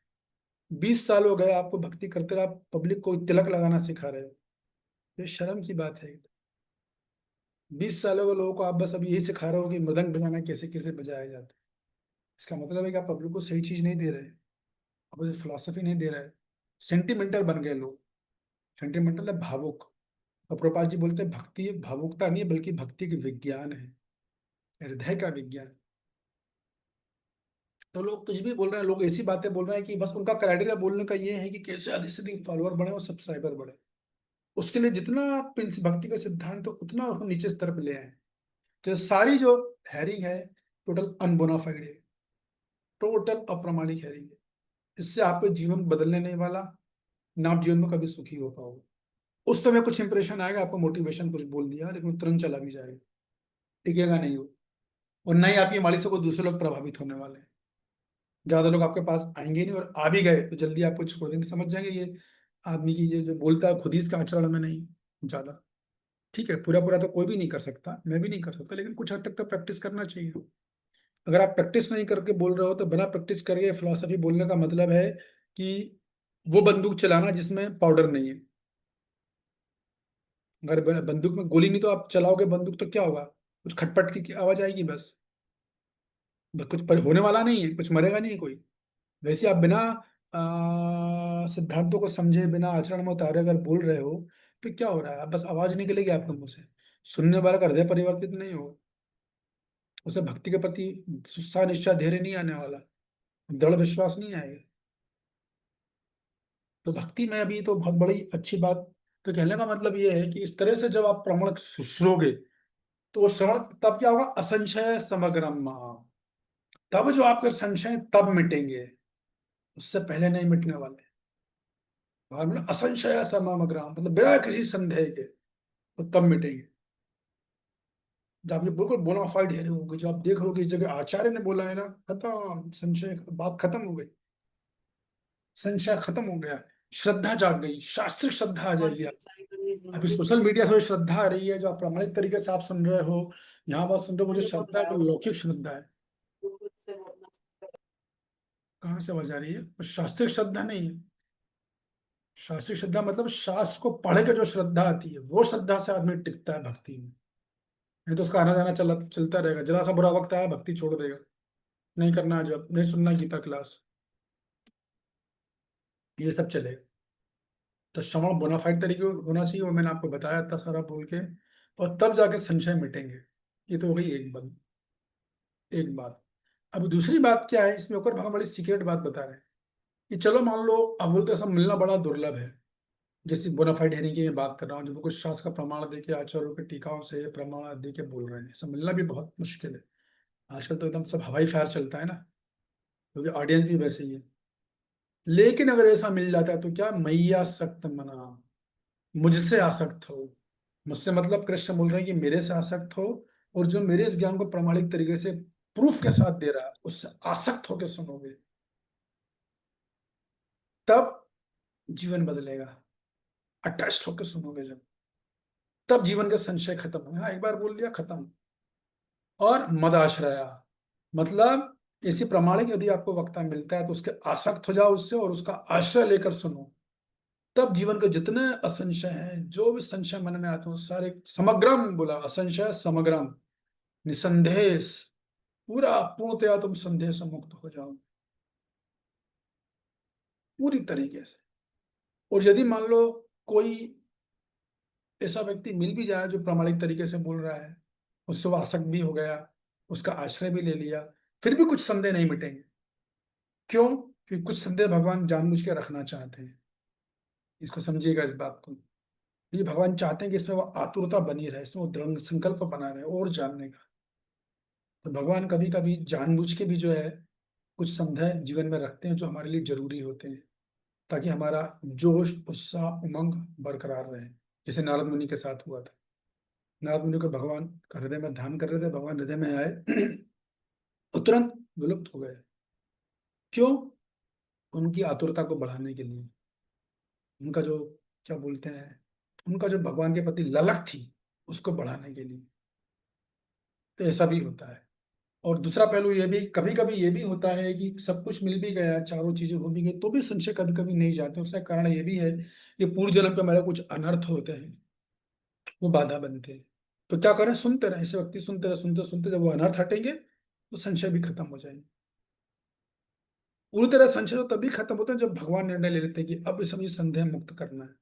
20 साल हो गए आपको भक्ति करते रहे, आप पब्लिक को तिलक लगाना सिखा रहे हो, ये शर्म की बात है। 20 सालों के लोगों को आप बस अभी यही सिखा रहे हो कि मृदंग बजाना कैसे कैसे बजाया जाता है। इसका मतलब है कि आप पब्लिक को सही चीज नहीं दे रहे, आप उसे फिलोसफी नहीं दे रहे। सेंटिमेंटल बन गए लोग। सेंटिमेंटल है भावुक। और प्रभुपाद जी बोलते हैं भक्ति भावुकता नहीं है, बल्कि भक्ति की विज्ञान है, हृदय का विज्ञान। तो लोग कुछ भी बोल रहे हैं, लोग ऐसी बातें बोल रहे हैं कि बस उनका क्राइटेरिया बोलने का ये है कि कैसे अधिक से अधिक फॉलोअर बढ़े और सब्सक्राइबर बढ़े। उसके लिए जितना प्रिंस भक्ति का सिद्धांत हो उतना उसको नीचे स्तर पर ले आए। तो ये सारी जो हैरिंग है टोटल अनबोनाफाइड है, टोटल अप्रामाणिक हैरिंग है। इससे आपको जीवन बदलने नहीं वाला, ना आप जीवन में कभी सुखी हो पाओगे। उस समय कुछ इंप्रेशन आएगा, आपको मोटिवेशन कुछ बोल दिया, लेकिन वो तुरंत चला भी जाएगा, टिकेगा नहीं वो। और ना ही आपकी माली से कोई दूसरे लोग प्रभावित होने वाले हैं। ज्यादा लोग आपके पास आएंगे नहीं, और आ भी गए तो जल्दी आपको छोड़ देंगे, समझ जाएंगे ये आदमी की ये जो बोलता है खुद ही इसका आचरण में नहीं ज्यादा। ठीक है, पूरा पूरा तो कोई भी नहीं कर सकता, मैं भी नहीं कर सकता, लेकिन कुछ हद तक तो प्रैक्टिस करना चाहिए। अगर आप प्रैक्टिस नहीं करके बोल रहे हो तो बिना प्रैक्टिस करके फिलोसफी बोलने का मतलब है कि वो बंदूक चलाना जिसमें पाउडर नहीं है। अगर बंदूक में गोली नहीं तो आप चलाओगे बंदूक तो क्या होगा? कुछ खटपट की आवाज आएगी बस कुछ पर होने वाला नहीं है, कुछ मरेगा नहीं कोई। वैसे आप बिना सिद्धांतों को समझे, बिना आचरण में उतारे अगर बोल रहे हो तो क्या हो रहा है? आप बस आवाज निकलेगी आपके मुंह से, सुनने वाला का हृदय परिवर्तित नहीं हो, उसे भक्ति के प्रति उत्साह निश्चय धैर्य नहीं आने वाला, दृढ़ विश्वास नहीं आएगा। तो भक्ति में अभी तो बहुत बड़ी अच्छी बात। तो कहने का मतलब ये है कि इस तरह से जब आप प्रमाण सुश्रोगे तो वो श्रवण तब क्या होगा? असंशय समग्रम। तब जो आपके संशय तब मिटेंगे, उससे पहले नहीं मिटने वाले। और मतलब असंशय समग्रम मतलब बिना किसी संदेह के वो तब मिटेंगे जब आप ये बिल्कुल बोनाफाइड है होगी। जो आप देख लो कि इस जगह आचार्य ने बोला है ना, खत्म, संशय बात खत्म हो गई, संशय खत्म हो गया, श्रद्धा जाग गई, शास्त्रिक श्रद्धा आ जाएगी। अभी सोशल मीडिया से श्रद्धा आ रही है, जो आप प्रामाणिक तरीके से आप सुन रहे हो, यहाँ बात सुन रहे हो, मुझे श्रद्धा है, वो लौकिक श्रद्धा है। कहाँ से आवाज आ रही है? वो शास्त्रिक श्रद्धा नहीं है। शास्त्रीय श्रद्धा मतलब शास्त्र को पढ़ के जो श्रद्धा आती है, वो श्रद्धा से आदमी टिकता है भक्ति में। नहीं तो उसका आना जाना चलता रहेगा, जरा सा बुरा वक्त आया भक्ति छोड़ देगा, नहीं करना, जब नहीं सुनना गीता क्लास, ये सब चलेगा। तो श्रवण बोनाफाइड तरीके होना चाहिए, वो मैंने आपको बताया इतना सारा बोल के, और तब जाके संशय मिटेंगे। ये तो हो गई एक बात। अब दूसरी बात क्या है, इसमें ऊपर बहुत बड़ी सीक्रेट बात बता रहे हैं कि चलो मान लो अव्वल तो सब मिलना बड़ा दुर्लभ है। जैसे बोनाफाइड हेरिंग की मैं बात कर रहा हूँ, जो कुछ शास्त्र का प्रमाण दे के, आचार्यों के टीकाओं से प्रमाण दे के बोल रहे हैं, ऐसा मिलना भी बहुत मुश्किल है। आजकल तो एकदम सब हवाई फायर चलता है ना, क्योंकि ऑडियंस भी वैसे ही है। लेकिन अगर ऐसा मिल जाता है तो क्या? मैया सक्त मना, मुझसे आसक्त हो। मुझसे मतलब कृष्ण बोल रहे हैं कि मेरे से आसक्त हो, और जो मेरे इस ज्ञान को प्रमाणिक तरीके से प्रूफ के साथ दे रहा है उससे आसक्त होकर सुनोगे, तब जीवन बदलेगा। अटैच्ड होकर सुनोगे जब, तब जीवन का संशय खत्म हो। हाँ, एक बार बोल दिया खत्म। और मदाश्रया मतलब इसी प्रमाणिक यदि आपको वक्ता मिलता है तो उसके आसक्त हो जाओ उससे, और उसका आश्रय लेकर सुनो। तब जीवन के जितने असंशय हैं, जो भी संशय मन में आते हैं, सारे समग्रम बोला, असंशय समग्रम, निसंदेह, पूरा पूर्णतया तुम संदेह से मुक्त हो जाओ। पूरी तरीके से। और यदि मान लो कोई ऐसा व्यक्ति मिल भी जाए जो प्रामाणिक तरीके से बोल रहा है, उससे वो आसक्त भी हो गया, उसका आश्रय भी ले लिया, फिर भी कुछ संदेह नहीं मिटेंगे। क्यों? क्योंकि कुछ संदेह भगवान जानबूझ के रखना चाहते हैं। इसको समझिएगा इस बात को। ये भगवान चाहते हैं कि इसमें वो आतुरता बनी रहे, इसमें वो दृढ़ संकल्प बना रहे और जानने का। तो भगवान कभी कभी जानबूझ के भी जो है कुछ संदेह जीवन में रखते हैं जो हमारे लिए जरूरी होते हैं, ताकि हमारा जोश, उत्साह, उमंग बरकरार रहे। जैसे नारद मुनि के साथ हुआ था। नारद मुनि को भगवान का हृदय में ध्यान कर रहे थे, भगवान हृदय में आए और तुरंत विलुप्त हो गए। क्यों? उनकी आतुरता को बढ़ाने के लिए, उनका जो क्या बोलते हैं, उनका जो भगवान के प्रति ललक थी उसको बढ़ाने के लिए। तो ऐसा भी होता है। और दूसरा पहलू ये भी, कभी कभी ये भी होता है कि सब कुछ मिल भी गया, चारों चीजें हो भी गई, तो भी संशय कभी कभी नहीं जाते। उसका कारण ये भी है कि पूर्व जन्म के हमारे कुछ अनर्थ होते हैं, वो बाधा बनते हैं। तो क्या करें? सुनते रहे, ऐसे व्यक्ति सुनते रहे, सुनते सुनते जब वो अनर्थ हटेंगे तो संशय भी खत्म हो जाएंगे। पूरी तरह संशय तो तभी खत्म होता है जब भगवान निर्णय ले लेते हैं कि अब इस समय संदेह मुक्त करना है।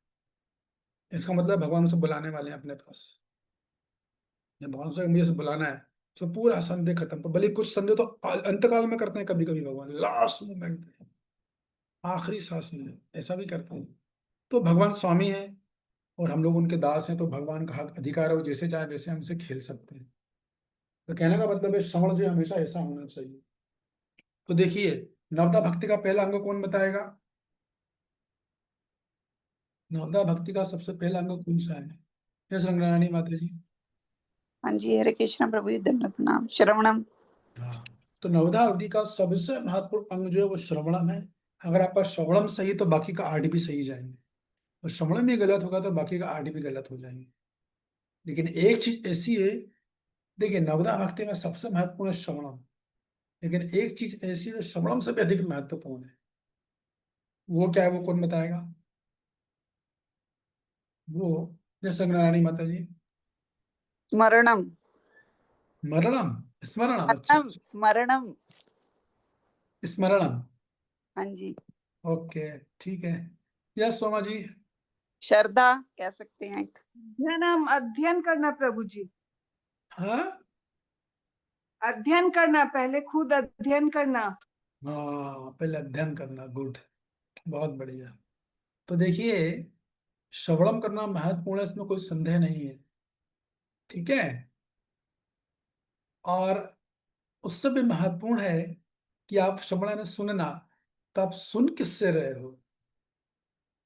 इसका मतलब भगवान उसे बुलाने वाले हैं अपने पास। जब भगवान से मुझे बुलाना है तो पूरा संदेह खत्म। तो भले कुछ संदेह तो अंतकाल में करते हैं, कभी कभी भगवान लास्ट मोमेंट में, आखिरी सांस में ऐसा भी करते हैं। तो भगवान स्वामी है और हम लोग उनके दास हैं, तो भगवान का हक अधिकार है, वो जैसे चाहे वैसे हमसे खेल सकते हैं। तो कहने का मतलब है श्रवण जो है हमेशा ऐसा होना चाहिए। तो देखिए, नवदा भक्ति का पहला अंग कौन बताएगा? नवदा भक्ति का सबसे पहला अंग कौन सा है? यस रंगरानी माता जी। हाँ जी, हरे कृष्ण प्रभु जी, दंडवत प्रणाम। श्रवणम। हाँ, तो नवदा अवधि का सबसे महत्वपूर्ण अंग जो है वो श्रवणम है। अगर आपका श्रवणम सही है तो बाकी का आठ भी सही जाएंगे, और श्रवणम ही गलत होगा तो बाकी का आठ भी गलत हो जाएंगे। लेकिन एक चीज ऐसी है, देखिए नवदा भक्ति में सबसे महत्वपूर्ण है श्रवणम, लेकिन एक चीज ऐसी है जो श्रवणम से भी अधिक महत्वपूर्ण है। वो क्या है? वो कौन बताएगा? वो जैसे रंगरानी माता जी। स्मरणम। मरणम, स्मरणम, अच्छा स्मरणम, अच्छा, स्मरणम। स्मरणम, हाँ जी। ओके, ठीक है। यस सोमा जी। श्रद्धा कह सकते हैं एक। अध्ययनम, अध्ययन करना प्रभु जी, हाँ अध्ययन करना, पहले खुद अध्ययन करना। हाँ, पहले अध्ययन करना, गुड, बहुत बढ़िया। तो देखिए, श्रवणम करना महत्वपूर्ण है, इसमें कोई संदेह नहीं है, ठीक है। और उससे भी महत्वपूर्ण है कि आप श्रवण यानी सुनना, तो आप सुन किससे रहे हो,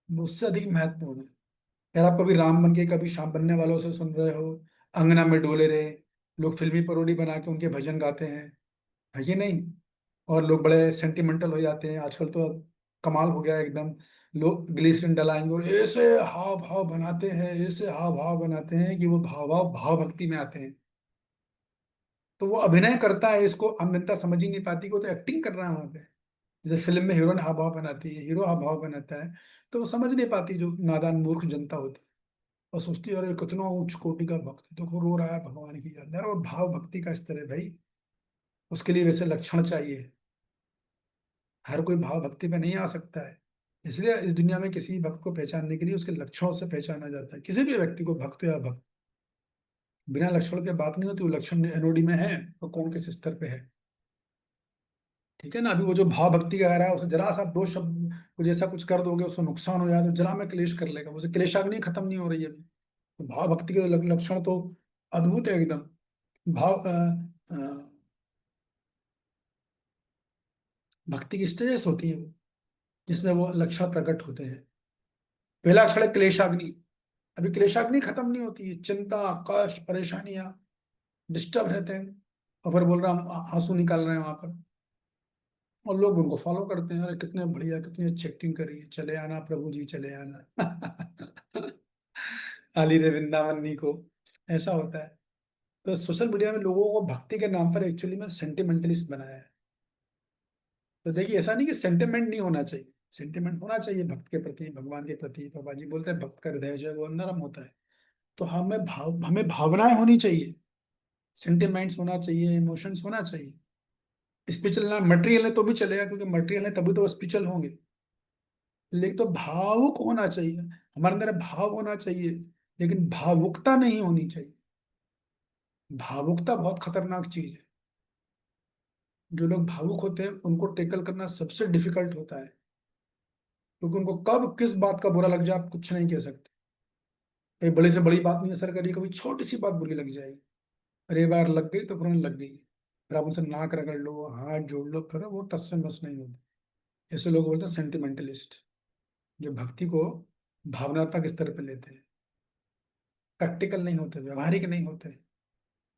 वो उससे अधिक महत्वपूर्ण है। यार आप कभी राम बन के कभी श्याम बनने वालों से सुन रहे हो, अंगना में डोले रहे, लोग फिल्मी परोडी बना के उनके भजन गाते हैं, है कि नहीं? और लोग बड़े सेंटिमेंटल हो जाते हैं आजकल तो, कमाल हो गया है एकदम। लोग ग्लिसरीन डलाएंगे और ऐसे हाव भाव बनाते हैं, ऐसे हाव भाव बनाते हैं कि वो भाव भाव भाव भक्ति में आते हैं। तो वो अभिनय करता है, इसको आम जनता समझ ही नहीं पाती, को तो एक्टिंग कर रहा है वहां पे। जैसे फिल्म में हीरोइन हाव भाव बनाती है, हीरो हाव भाव बनाता है, तो वो समझ नहीं पाती जो नादान मूर्ख जनता होती है, और सोचती है अरे कितना उच्च कोटि का भक्त है, देखो रो रहा है भगवान की याद में। यार वो भाव भक्ति का स्तर है भाई, उसके लिए वैसे लक्षण चाहिए। हर कोई भाव भक्ति में नहीं आ सकता है। इसलिए इस दुनिया में किसी भी भक्त को पहचानने के लिए उसके लक्षणों से पहचाना जाता है, किसी भी व्यक्ति को, भक्त या भक्त। बिना लक्षण के बात नहीं होती, वो लक्षण एनओडी में है तो कौन किस स्तर पे है, ठीक है ना। अभी वो जो भाव भक्ति कह रहा है, उसे जरा सा दो शब्द कुछ ऐसा कुछ कर दोगे, उसको नुकसान हो जाए तो जरा में क्लेश कर लेगा, उसे क्लेशाग्नि खत्म नहीं हो रही है अभी। तो भाव भक्ति के लक्षण तो अद्भुत है एकदम। भाव भक्ति की स्टेजेस होती है वो, जिसमें वो लक्षण प्रकट होते हैं। पहला अक्षर है क्लेशाग्नि। अभी क्लेशाग्नि खत्म नहीं होती है, चिंता, कष्ट, परेशानियां, डिस्टर्ब रहते हैं, और फिर बोल रहा हम आंसू निकाल रहे हैं वहां पर, और लोग उनको फॉलो करते हैं, अरे कितने बढ़िया, कितनी अच्छी एक्टिंग करी है, चले आना प्रभु जी चले आना आली रे वृंदावनी को, ऐसा होता है। तो सोशल मीडिया में लोगों को भक्ति के नाम पर एक्चुअली में सेंटिमेंटलिस्ट बनाया है। तो देखिए, ऐसा नहीं कि सेंटिमेंट नहीं होना चाहिए, सेंटिमेंट होना चाहिए भक्त के प्रति, भगवान के प्रति। बाबा जी बोलते हैं भक्त का हृदय जो है वो नरम होता है। तो हमें भावनाएं होनी चाहिए, सेंटिमेंट्स होना चाहिए, इमोशंस होना चाहिए। स्पिरिचुअल ना मटेरियल है तो भी चलेगा, क्योंकि मटेरियल है तभी तो वो स्पिरिचुअल होंगे। लेकिन तो भावुक होना चाहिए, हमारे अंदर भाव होना चाहिए, लेकिन भावुकता नहीं होनी चाहिए। भावुकता बहुत खतरनाक चीज है। जो लोग भावुक होते हैं उनको टैकल करना सबसे डिफिकल्ट होता है, क्योंकि उनको कब किस बात का बुरा लग जाए आप कुछ नहीं कह सकते। कहीं बड़ी से बड़ी बात नहीं असर करी, कभी छोटी सी बात बुरी लग जाएगी, अरे बार लग गई तो तुरंत लग गई, फिर आप उनसे नाक रगड़ लो, हाथ जोड़ लो, फिर वो टस से मस नहीं होती। ऐसे लोग बोलते हैं सेंटिमेंटलिस्ट, जो भक्ति को भावनात्मक स्तर पर लेते हैं, प्रैक्टिकल नहीं होते, व्यवहारिक नहीं होते।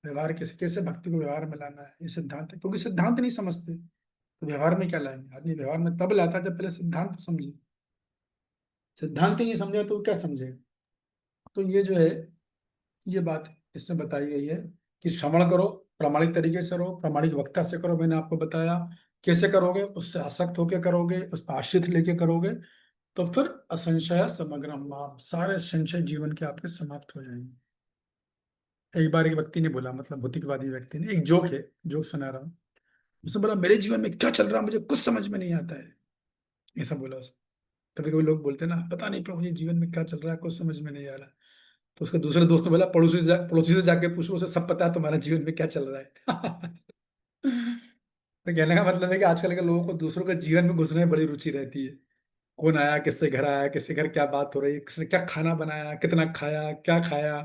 व्यवहार कैसे कैसे भक्ति को व्यवहार में लाना है, ये सिद्धांत है, क्योंकि सिद्धांत नहीं समझते तो व्यवहार में क्या लाएंगे। आदमी व्यवहार में तब लाता है जब पहले सिद्धांत समझे। सिद्धांत ही नहीं समझा तो क्या समझेगा। तो ये जो है, ये बात इसमें बताई गई है कि श्रवण करो, प्रामाणिक तरीके से रहो, प्रामाणिक वक्ता से करो। मैंने आपको बताया कैसे करोगे, उससे आसक्त होकर करोगे, उस पर आश्रित लेके करोगे, तो फिर असंशय समग्रम माम, सारे संशय जीवन के आपके समाप्त हो जाएंगे। एक बार एक व्यक्ति ने बोला, मतलब भौतिकवादी व्यक्ति ने, एक जोक है, जोक सुना रहा हूँ। उसने बोला मेरे जीवन में क्या चल रहा है मुझे कुछ समझ में नहीं आता है, ऐसा बोला उसने। कभी कभी लोग बोलते हैं ना, पता नहीं प्रभु जी जीवन में क्या चल रहा है कुछ समझ में नहीं आ रहा। तो उसके दूसरे दोस्त ने बोला पड़ोसी से जाके पूछो, उसे सब पता है तुम्हारे जीवन में क्या चल रहा है। तो कहने का मतलब है कि आजकल के लोगों को दूसरों के जीवन में घुसने में बड़ी रुचि रहती है। कौन आया, किससे घर आया, किसके घर क्या बात हो रही है, किसने क्या खाना बनाया, कितना खाया, क्या खाया।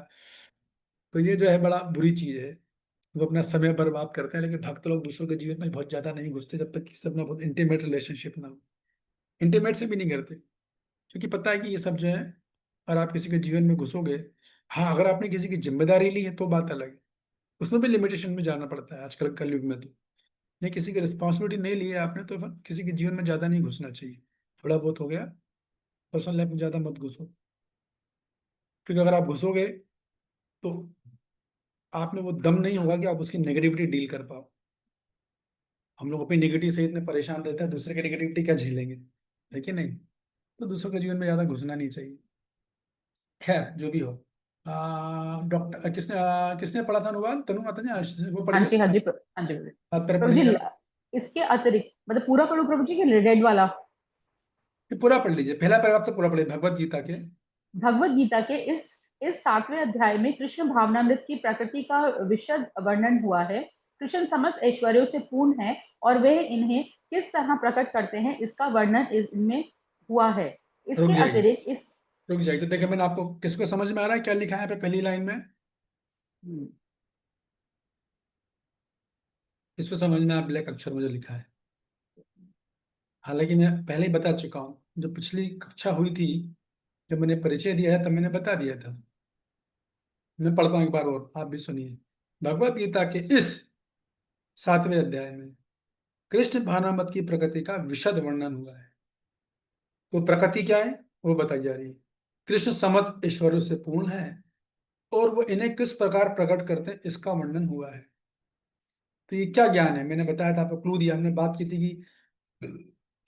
तो ये जो है बड़ा बुरी चीज है। वो अपना समय बर्बाद करते हैं, लेकिन भक्त लोग दूसरों के जीवन में बहुत ज्यादा नहीं घुसते जब तक कि सब ना बहुत इंटीमेट रिलेशनशिप ना हो। इंटीमेट से भी नहीं करते, क्योंकि पता है कि ये सब जो है, और आप किसी के जीवन में घुसोगे, हाँ अगर आपने किसी की जिम्मेदारी ली है तो बात अलग है, उसमें भी लिमिटेशन में जाना पड़ता है आजकल कलयुग में। तो नहीं, किसी की रिस्पॉन्सिबिलिटी नहीं ली है आपने तो फिर किसी के जीवन में ज्यादा नहीं घुसना चाहिए। थोड़ा बहुत हो गया, पर्सनल लाइफ में ज्यादा मत घुसो, क्योंकि अगर आप घुसोगे तो आप में वो दम नहीं होगा कि आप उसकी नेगेटिविटी डील कर पाओ। हम लोग अपनी नेगेटिव से इतने परेशान रहते हैं, दूसरे की नेगेटिविटी क्या झेलेंगे, है कि नहीं। तो दूसरों के जीवन में ज्यादा घुसना नहीं चाहिए। खैर जो भी हो, डॉक्टर किसने पढ़ा था अनुवाद, तनु माता ने वो हाँ पढ़िए, जी, हाँ जी, हाँ जी, तात्पर्य प्रभु पढ़िए जी। जरा। इसके अतिरिक्त मतलब पूरा पढ़ो प्रभु जी के रेड वाला। ये पूरा पढ़ लीजिए, पहला पैराग्राफ तो पूरा पढ़िए भगवत गीता के। भगवत गीता के इस 7वें अध्याय में कृष्ण भावनामृत की प्रकृति का विशद वर्णन हुआ है। कृष्ण समस्त ऐश्वर्यों से पूर्ण है और वे इन्हें किस तरह प्रकट करते हैं इसका वर्णन इनमें हुआ है। रुक इसके जाइए, अतिरिक्त इस रुक जाइए, तो देखिए मैंने आपको, किसको समझ में आ रहा है क्या लिखा है यहाँ पे पहली लाइन में। इसको समझ में, आप ब्लैक अक्षर में जो लिखा है, हालांकि मैं पहले ही बता चुका हूँ, जो पिछली कक्षा हुई थी, जब मैंने परिचय दिया है तब मैंने बता दिया था। मैं पढ़ता हूँ एक बार और, आप भी सुनिए। भगवत गीता के इस 7वें अध्याय में कृष्ण भावनामृत की प्रकृति का विशद वर्णन हुआ है। तो प्रकृति क्या है वो बताई जा रही है। कृष्ण समस्त ऐश्वर्यों से पूर्ण है और वो इन्हें किस प्रकार प्रकट करते हैं इसका वर्णन हुआ है। तो ये क्या ज्ञान है, मैंने बताया था आपको, क्लू दिया, हमने बात की थी कि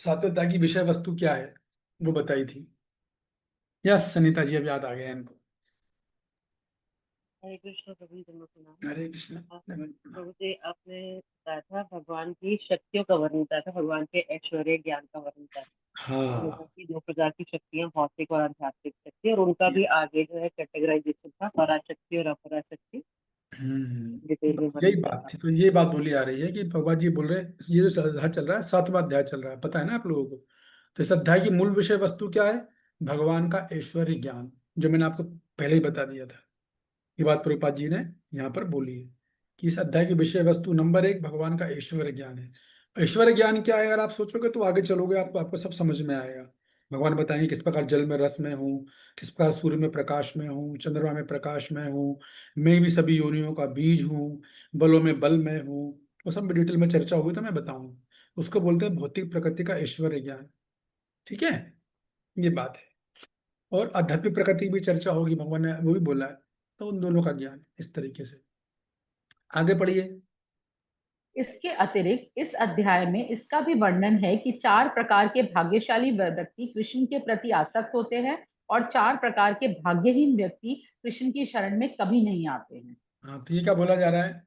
7वें अध्याय की विषय वस्तु क्या है, वो बताई थी। यस सनीता जी, अब याद आ गया इनको। हरे कृष्ण प्रभु जी, धन्यवाद प्रणाम। हरे कृष्ण। प्रभु जी आपने बताया था भगवान की शक्तियों का वर्णन किया था, भगवान के ऐश्वर्य ज्ञान का वर्णन किया था। हाँ, लोगों की 2 प्रकार की शक्तियां, भौतिक और आध्यात्मिक शक्ति, और उनका भी आगे जो है कैटेगराइजेशन था, पराशक्ति और अपराशक्ति, डिटेल में बस वर्णन यही किया बात था। थी। तो ये बात बोली आ रही है कि भगवान जी बोल रहे हैं, ये जो अध्याय चल रहा है 7वां अध्याय चल रहा है, पता है ना आप लोगों को। तो इस अध्याय की मूल विषय वस्तु क्या है, भगवान का ऐश्वर्य ज्ञान, जो मैंने आपको पहले ही बता दिया था। ये बात प्रभुपाद जी ने यहाँ पर बोली है कि इस अध्याय की विषय वस्तु नंबर 1 भगवान का ऐश्वर्य ज्ञान है। ऐश्वर्य ज्ञान क्या है, अगर आप सोचोगे तो आगे चलोगे आपको सब समझ में आएगा। भगवान बताएंगे किस प्रकार जल में रस में हूँ, किस प्रकार सूर्य में प्रकाश में हूँ, चंद्रमा में प्रकाश में हूँ, मैं भी सभी योनियों का बीज हूँ, बलों में बल में हूँ। वो सब डिटेल में चर्चा हुई तो मैं बताऊँ। उसको बोलते हैं भौतिक प्रकृति का ऐश्वर्य ज्ञान। ठीक है, ये बात है। और आध्यात्मिक प्रकृति की भी चर्चा होगी, भगवान ने वो भी बोला है। तो उन दोनों का ज्ञान इस तरीके से। आगे पढ़िए। इसके अतिरिक्त इस अध्याय में इसका भी वर्णन है कि 4 प्रकार के भाग्यशाली व्यक्ति कृष्ण के प्रति आसक्त होते हैं और 4 प्रकार के भाग्यहीन व्यक्ति कृष्ण की शरण में कभी नहीं आते हैं। हाँ, तो ये क्या बोला जा रहा है।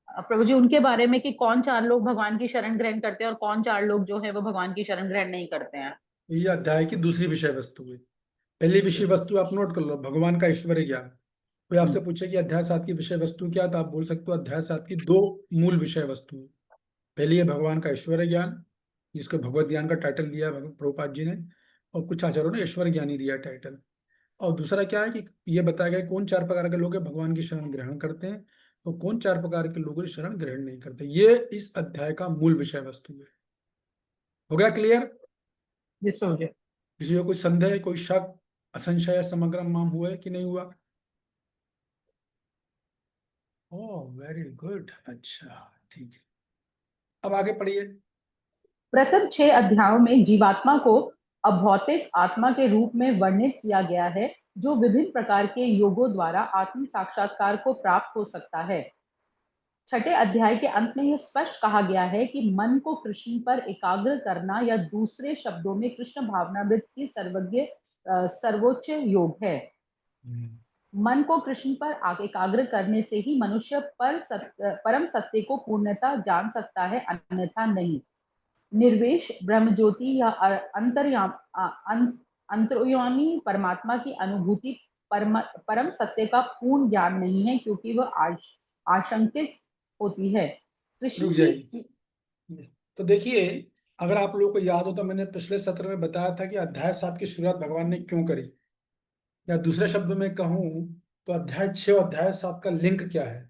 प्रभु जी उनके बारे में कि कौन 4 लोग भगवान की शरण ग्रहण करते हैं और कौन 4 लोग जो है वो भगवान की शरण ग्रहण नहीं करते हैं। ये अध्याय की दूसरी विषय वस्तु है। पहली विषय वस्तु आप नोट कर लो, भगवान का ऐश्वर्य ज्ञान। कोई आपसे पूछे कि अध्याय 7 की विषय वस्तु क्या, तो आप बोल सकते हो अध्याय 7 की 2 मूल विषय वस्तु है। पहली है भगवान का ऐश्वर्य ज्ञान, जिसको भगवत ज्ञान का टाइटल दिया प्रभुपाद जी ने, और कुछ आचार्यों ने ऐश्वर्य ज्ञानी दिया टाइटल। और दूसरा क्या है कि ये बताया गया कौन 4 प्रकार के लोग हैं भगवान की शरण ग्रहण करते हैं और कौन 4 प्रकार के लोगों की शरण ग्रहण नहीं करते। ये इस अध्याय का मूल विषय वस्तु है। हो गया क्लियर? जी प्रभु जी। किसी को कोई संदेह, कोई शक, असंशय, समग्र माम हुआ है कि नहीं हुआ? ओह वेरी गुड, अच्छा ठीक है, अब आगे पढ़िए। प्रथम 6 अध्यायों में जीवात्मा को अभौतिक आत्मा के रूप में वर्णित किया गया है, जो विभिन्न प्रकार के योगों द्वारा आत्म साक्षात्कार को प्राप्त हो सकता है। छठे अध्याय के अंत में यह स्पष्ट कहा गया है कि मन को कृष्ण पर एकाग्र करना, या दूसरे शब्दों में कृष्ण भावनामृत की सर्वोच्च योग है। मन को कृष्ण पर एकाग्र करने से ही मनुष्य परम सत्य को पूर्णतः जान सकता है, अन्यथा नहीं। निर्वेश ब्रह्म ज्योति या अंतर्यामी परमात्मा की अनुभूति परम सत्य का पूर्ण ज्ञान नहीं है, क्योंकि वह आशंकित होती है। कृष्ण रुक की जाइए। तो देखिए, अगर आप लोगों को याद हो तो मैंने पिछले सत्र में बताया था कि अध्याय 7 की शुरुआत भगवान ने क्यों करी, या दूसरे शब्द में कहूं तो अध्याय 6 और अध्याय 7 का लिंक क्या है।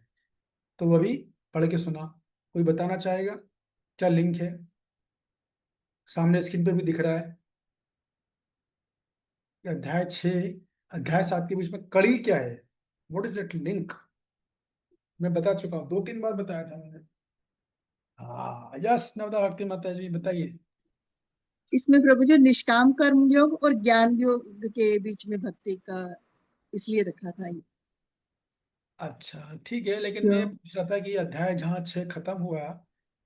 तो वो भी पढ़ के सुना। कोई बताना चाहेगा क्या लिंक है? सामने स्क्रीन पे भी दिख रहा है कि अध्याय 6 अध्याय 7 के बीच में कड़ी क्या है। What is it link? मैं बता चुका हूँ, 2-3 बार बताया था मैंने। हाँ यस, नवदा भक्ति माता जी बताइए। इसमें प्रभु जी निष्काम कर्म योग और ज्ञान योग के बीच में भक्ति का इसलिए रखा था ये। अच्छा ठीक है, लेकिन मैं पूछ रहा था कि अध्याय जहाँ 6 खत्म हुआ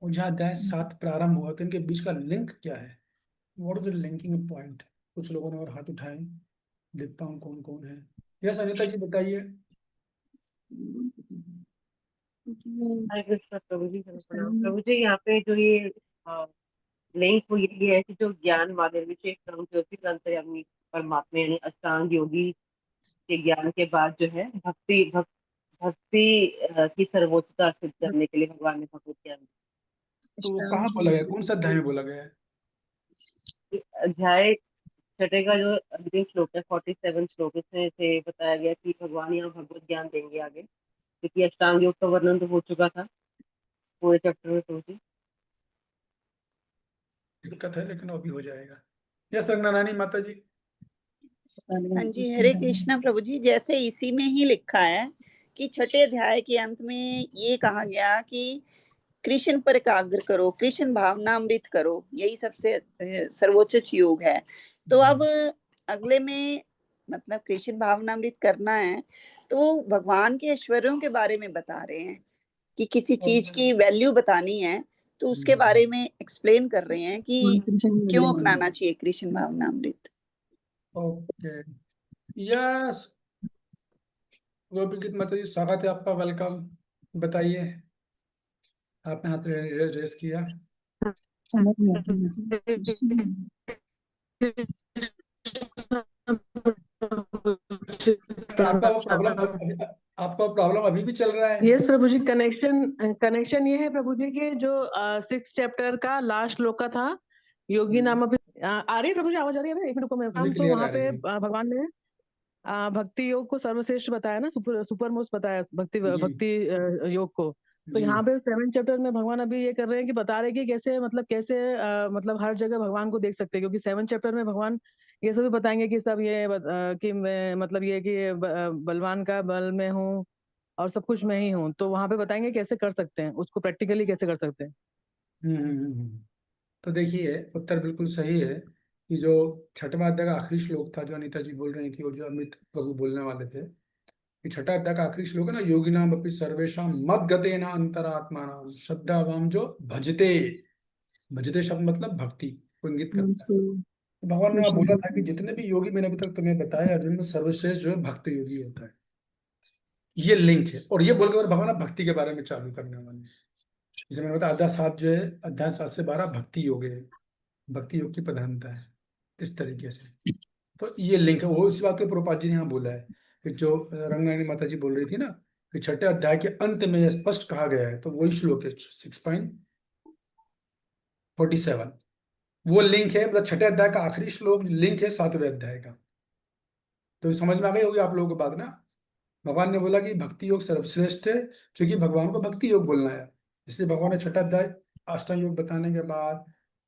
और जहाँ अध्याय 7 प्रारंभ हुआ, तो इनके बीच का लिंक क्या है? What is the linking point? कुछ लोगों ने और हाथ उठाए, देखता हूँ कौन कौन है। यस अनिता जी बताइए। हरे कृष्ण प्रभु जी, प्रणाम प्रभु जी। यहाँ पे जो ये लिंक वो यही है कि जो ज्ञान वाले विशेष कर्म ज्योति अंतर्यामी परमात्मा यानी अष्टांग योगी के ज्ञान के बाद जो है भक्ति की सर्वोच्चता सिद्ध करने के लिए भगवान ने भगवत ज्ञान तो वो कहाँ बोला गया, कौन सा अध्याय में बोला गया है? अध्याय छठे का जो अंतिम श्लोक है 47 श्लोक, इसमें से बताया गया कि भगवान यहाँ भगवत ज्ञान देंगे आगे, क्योंकि अष्टांग योग का वर्णन तो हो चुका था पूरे चैप्टर में। प्रभु जी दिक्कत है लेकिन वो भी हो जाएगा। यस रंगनारायणी माता जी। हाँ जी, हरे कृष्णा प्रभु जी। जैसे इसी में ही लिखा है कि छठे अध्याय के अंत में ये कहा गया कि कृष्ण पर एकाग्र करो, कृष्ण भावनामृत करो, यही सबसे सर्वोच्च योग है। तो अब अगले में मतलब कृष्ण भावनामृत करना है, तो वो भगवान के ऐश्वर्यों के बारे में बता रहे हैं कि किसी चीज की वैल्यू बतानी है, तो उसके बारे में एक्सप्लेन कर रहे हैं कि क्यों अपनाना चाहिए कृष्ण भावनामृत। ओके यस, गोपीकृत माता जी स्वागत है आपका, वेलकम। बताइए, आपने हाथ रेस किया। आपका वो प्रॉब्लम अभी भी चल रहा है? यस प्रभु जी, कनेक्शन ये है प्रभु जी के जो 6 चैप्टर का लास्ट श्लोक का था, योगी नाम आ रही है प्रभु जी, आवाज आ रही है? एक मिनट को मैं अभी तो क्लियर वहां आ पे रही है। भगवान ने भक्ति योग को सर्वश्रेष्ठ बताया ना, सुपर मोस्ट बताया भक्ति योग को। तो जी यहाँ पे 7 चैप्टर में भगवान अभी ये कर रहे हैं कि बता रहे हैं कि कैसे मतलब हर जगह भगवान को देख सकते हैं, क्योंकि 7 चैप्टर में भगवान ये सभी बताएंगे कि सब कि मैं मतलब ये कि बलवान का बल में हूँ और सब कुछ मैं ही हूँ। तो वहां पे बताएंगे कैसे कर सकते हैं उसको, प्रैक्टिकली कैसे कर सकते हैं। तो देखिए उत्तर बिल्कुल सही है कि जो छठवां अध्याय का आखिरी श्लोक था जो अनीता जी बोल रही थी और जो अमित प्रभु बोलने वाले थे, कि छठा अध्याय का आखिरी श्लोक है ना, योगिनाम अपि सर्वेषां मद्गतेन अंतरात्मानां श्रद्धावाम, जो भजते, भजते शब्द मतलब भक्ति को इंगित करता है। तो भगवान ने वहाँ बोला था कि जितने भी योगी मैंने अभी तक तुम्हें बताया, जिनमें सर्वश्रेष्ठ जो है भक्त योगी होता है। ये लिंक है, और ये बोलकर भगवान भक्ति के बारे में चालू करने वाले हैं। जैसे मैंने बताया अध्याय 7 जो है, अध्याय 7 से 12 भक्ति योग है, भक्ति योग की प्रधानता है। इस तरीके से। तो ये लिंक है, वो इस बात को प्रभुपाद जी ने यहाँ बोला है कि जो रंगनारायणी माता जी बोल रही थी ना कि छठे अध्याय के अंत में यह स्पष्ट कहा गया है, तो वही श्लोक है 6.47, वो लिंक है, मतलब छठे अध्याय का आखिरी श्लोक लिंक है 7वें अध्याय का। तो समझ में आ गई होगी आप लोगों को बात ना। भगवान ने बोला कि भक्ति योग सर्वश्रेष्ठ है, क्योंकि भगवान को भक्ति योग बोलना है, इसलिए भगवान ने छठा अध्याय अष्टांग योग बताने के बाद,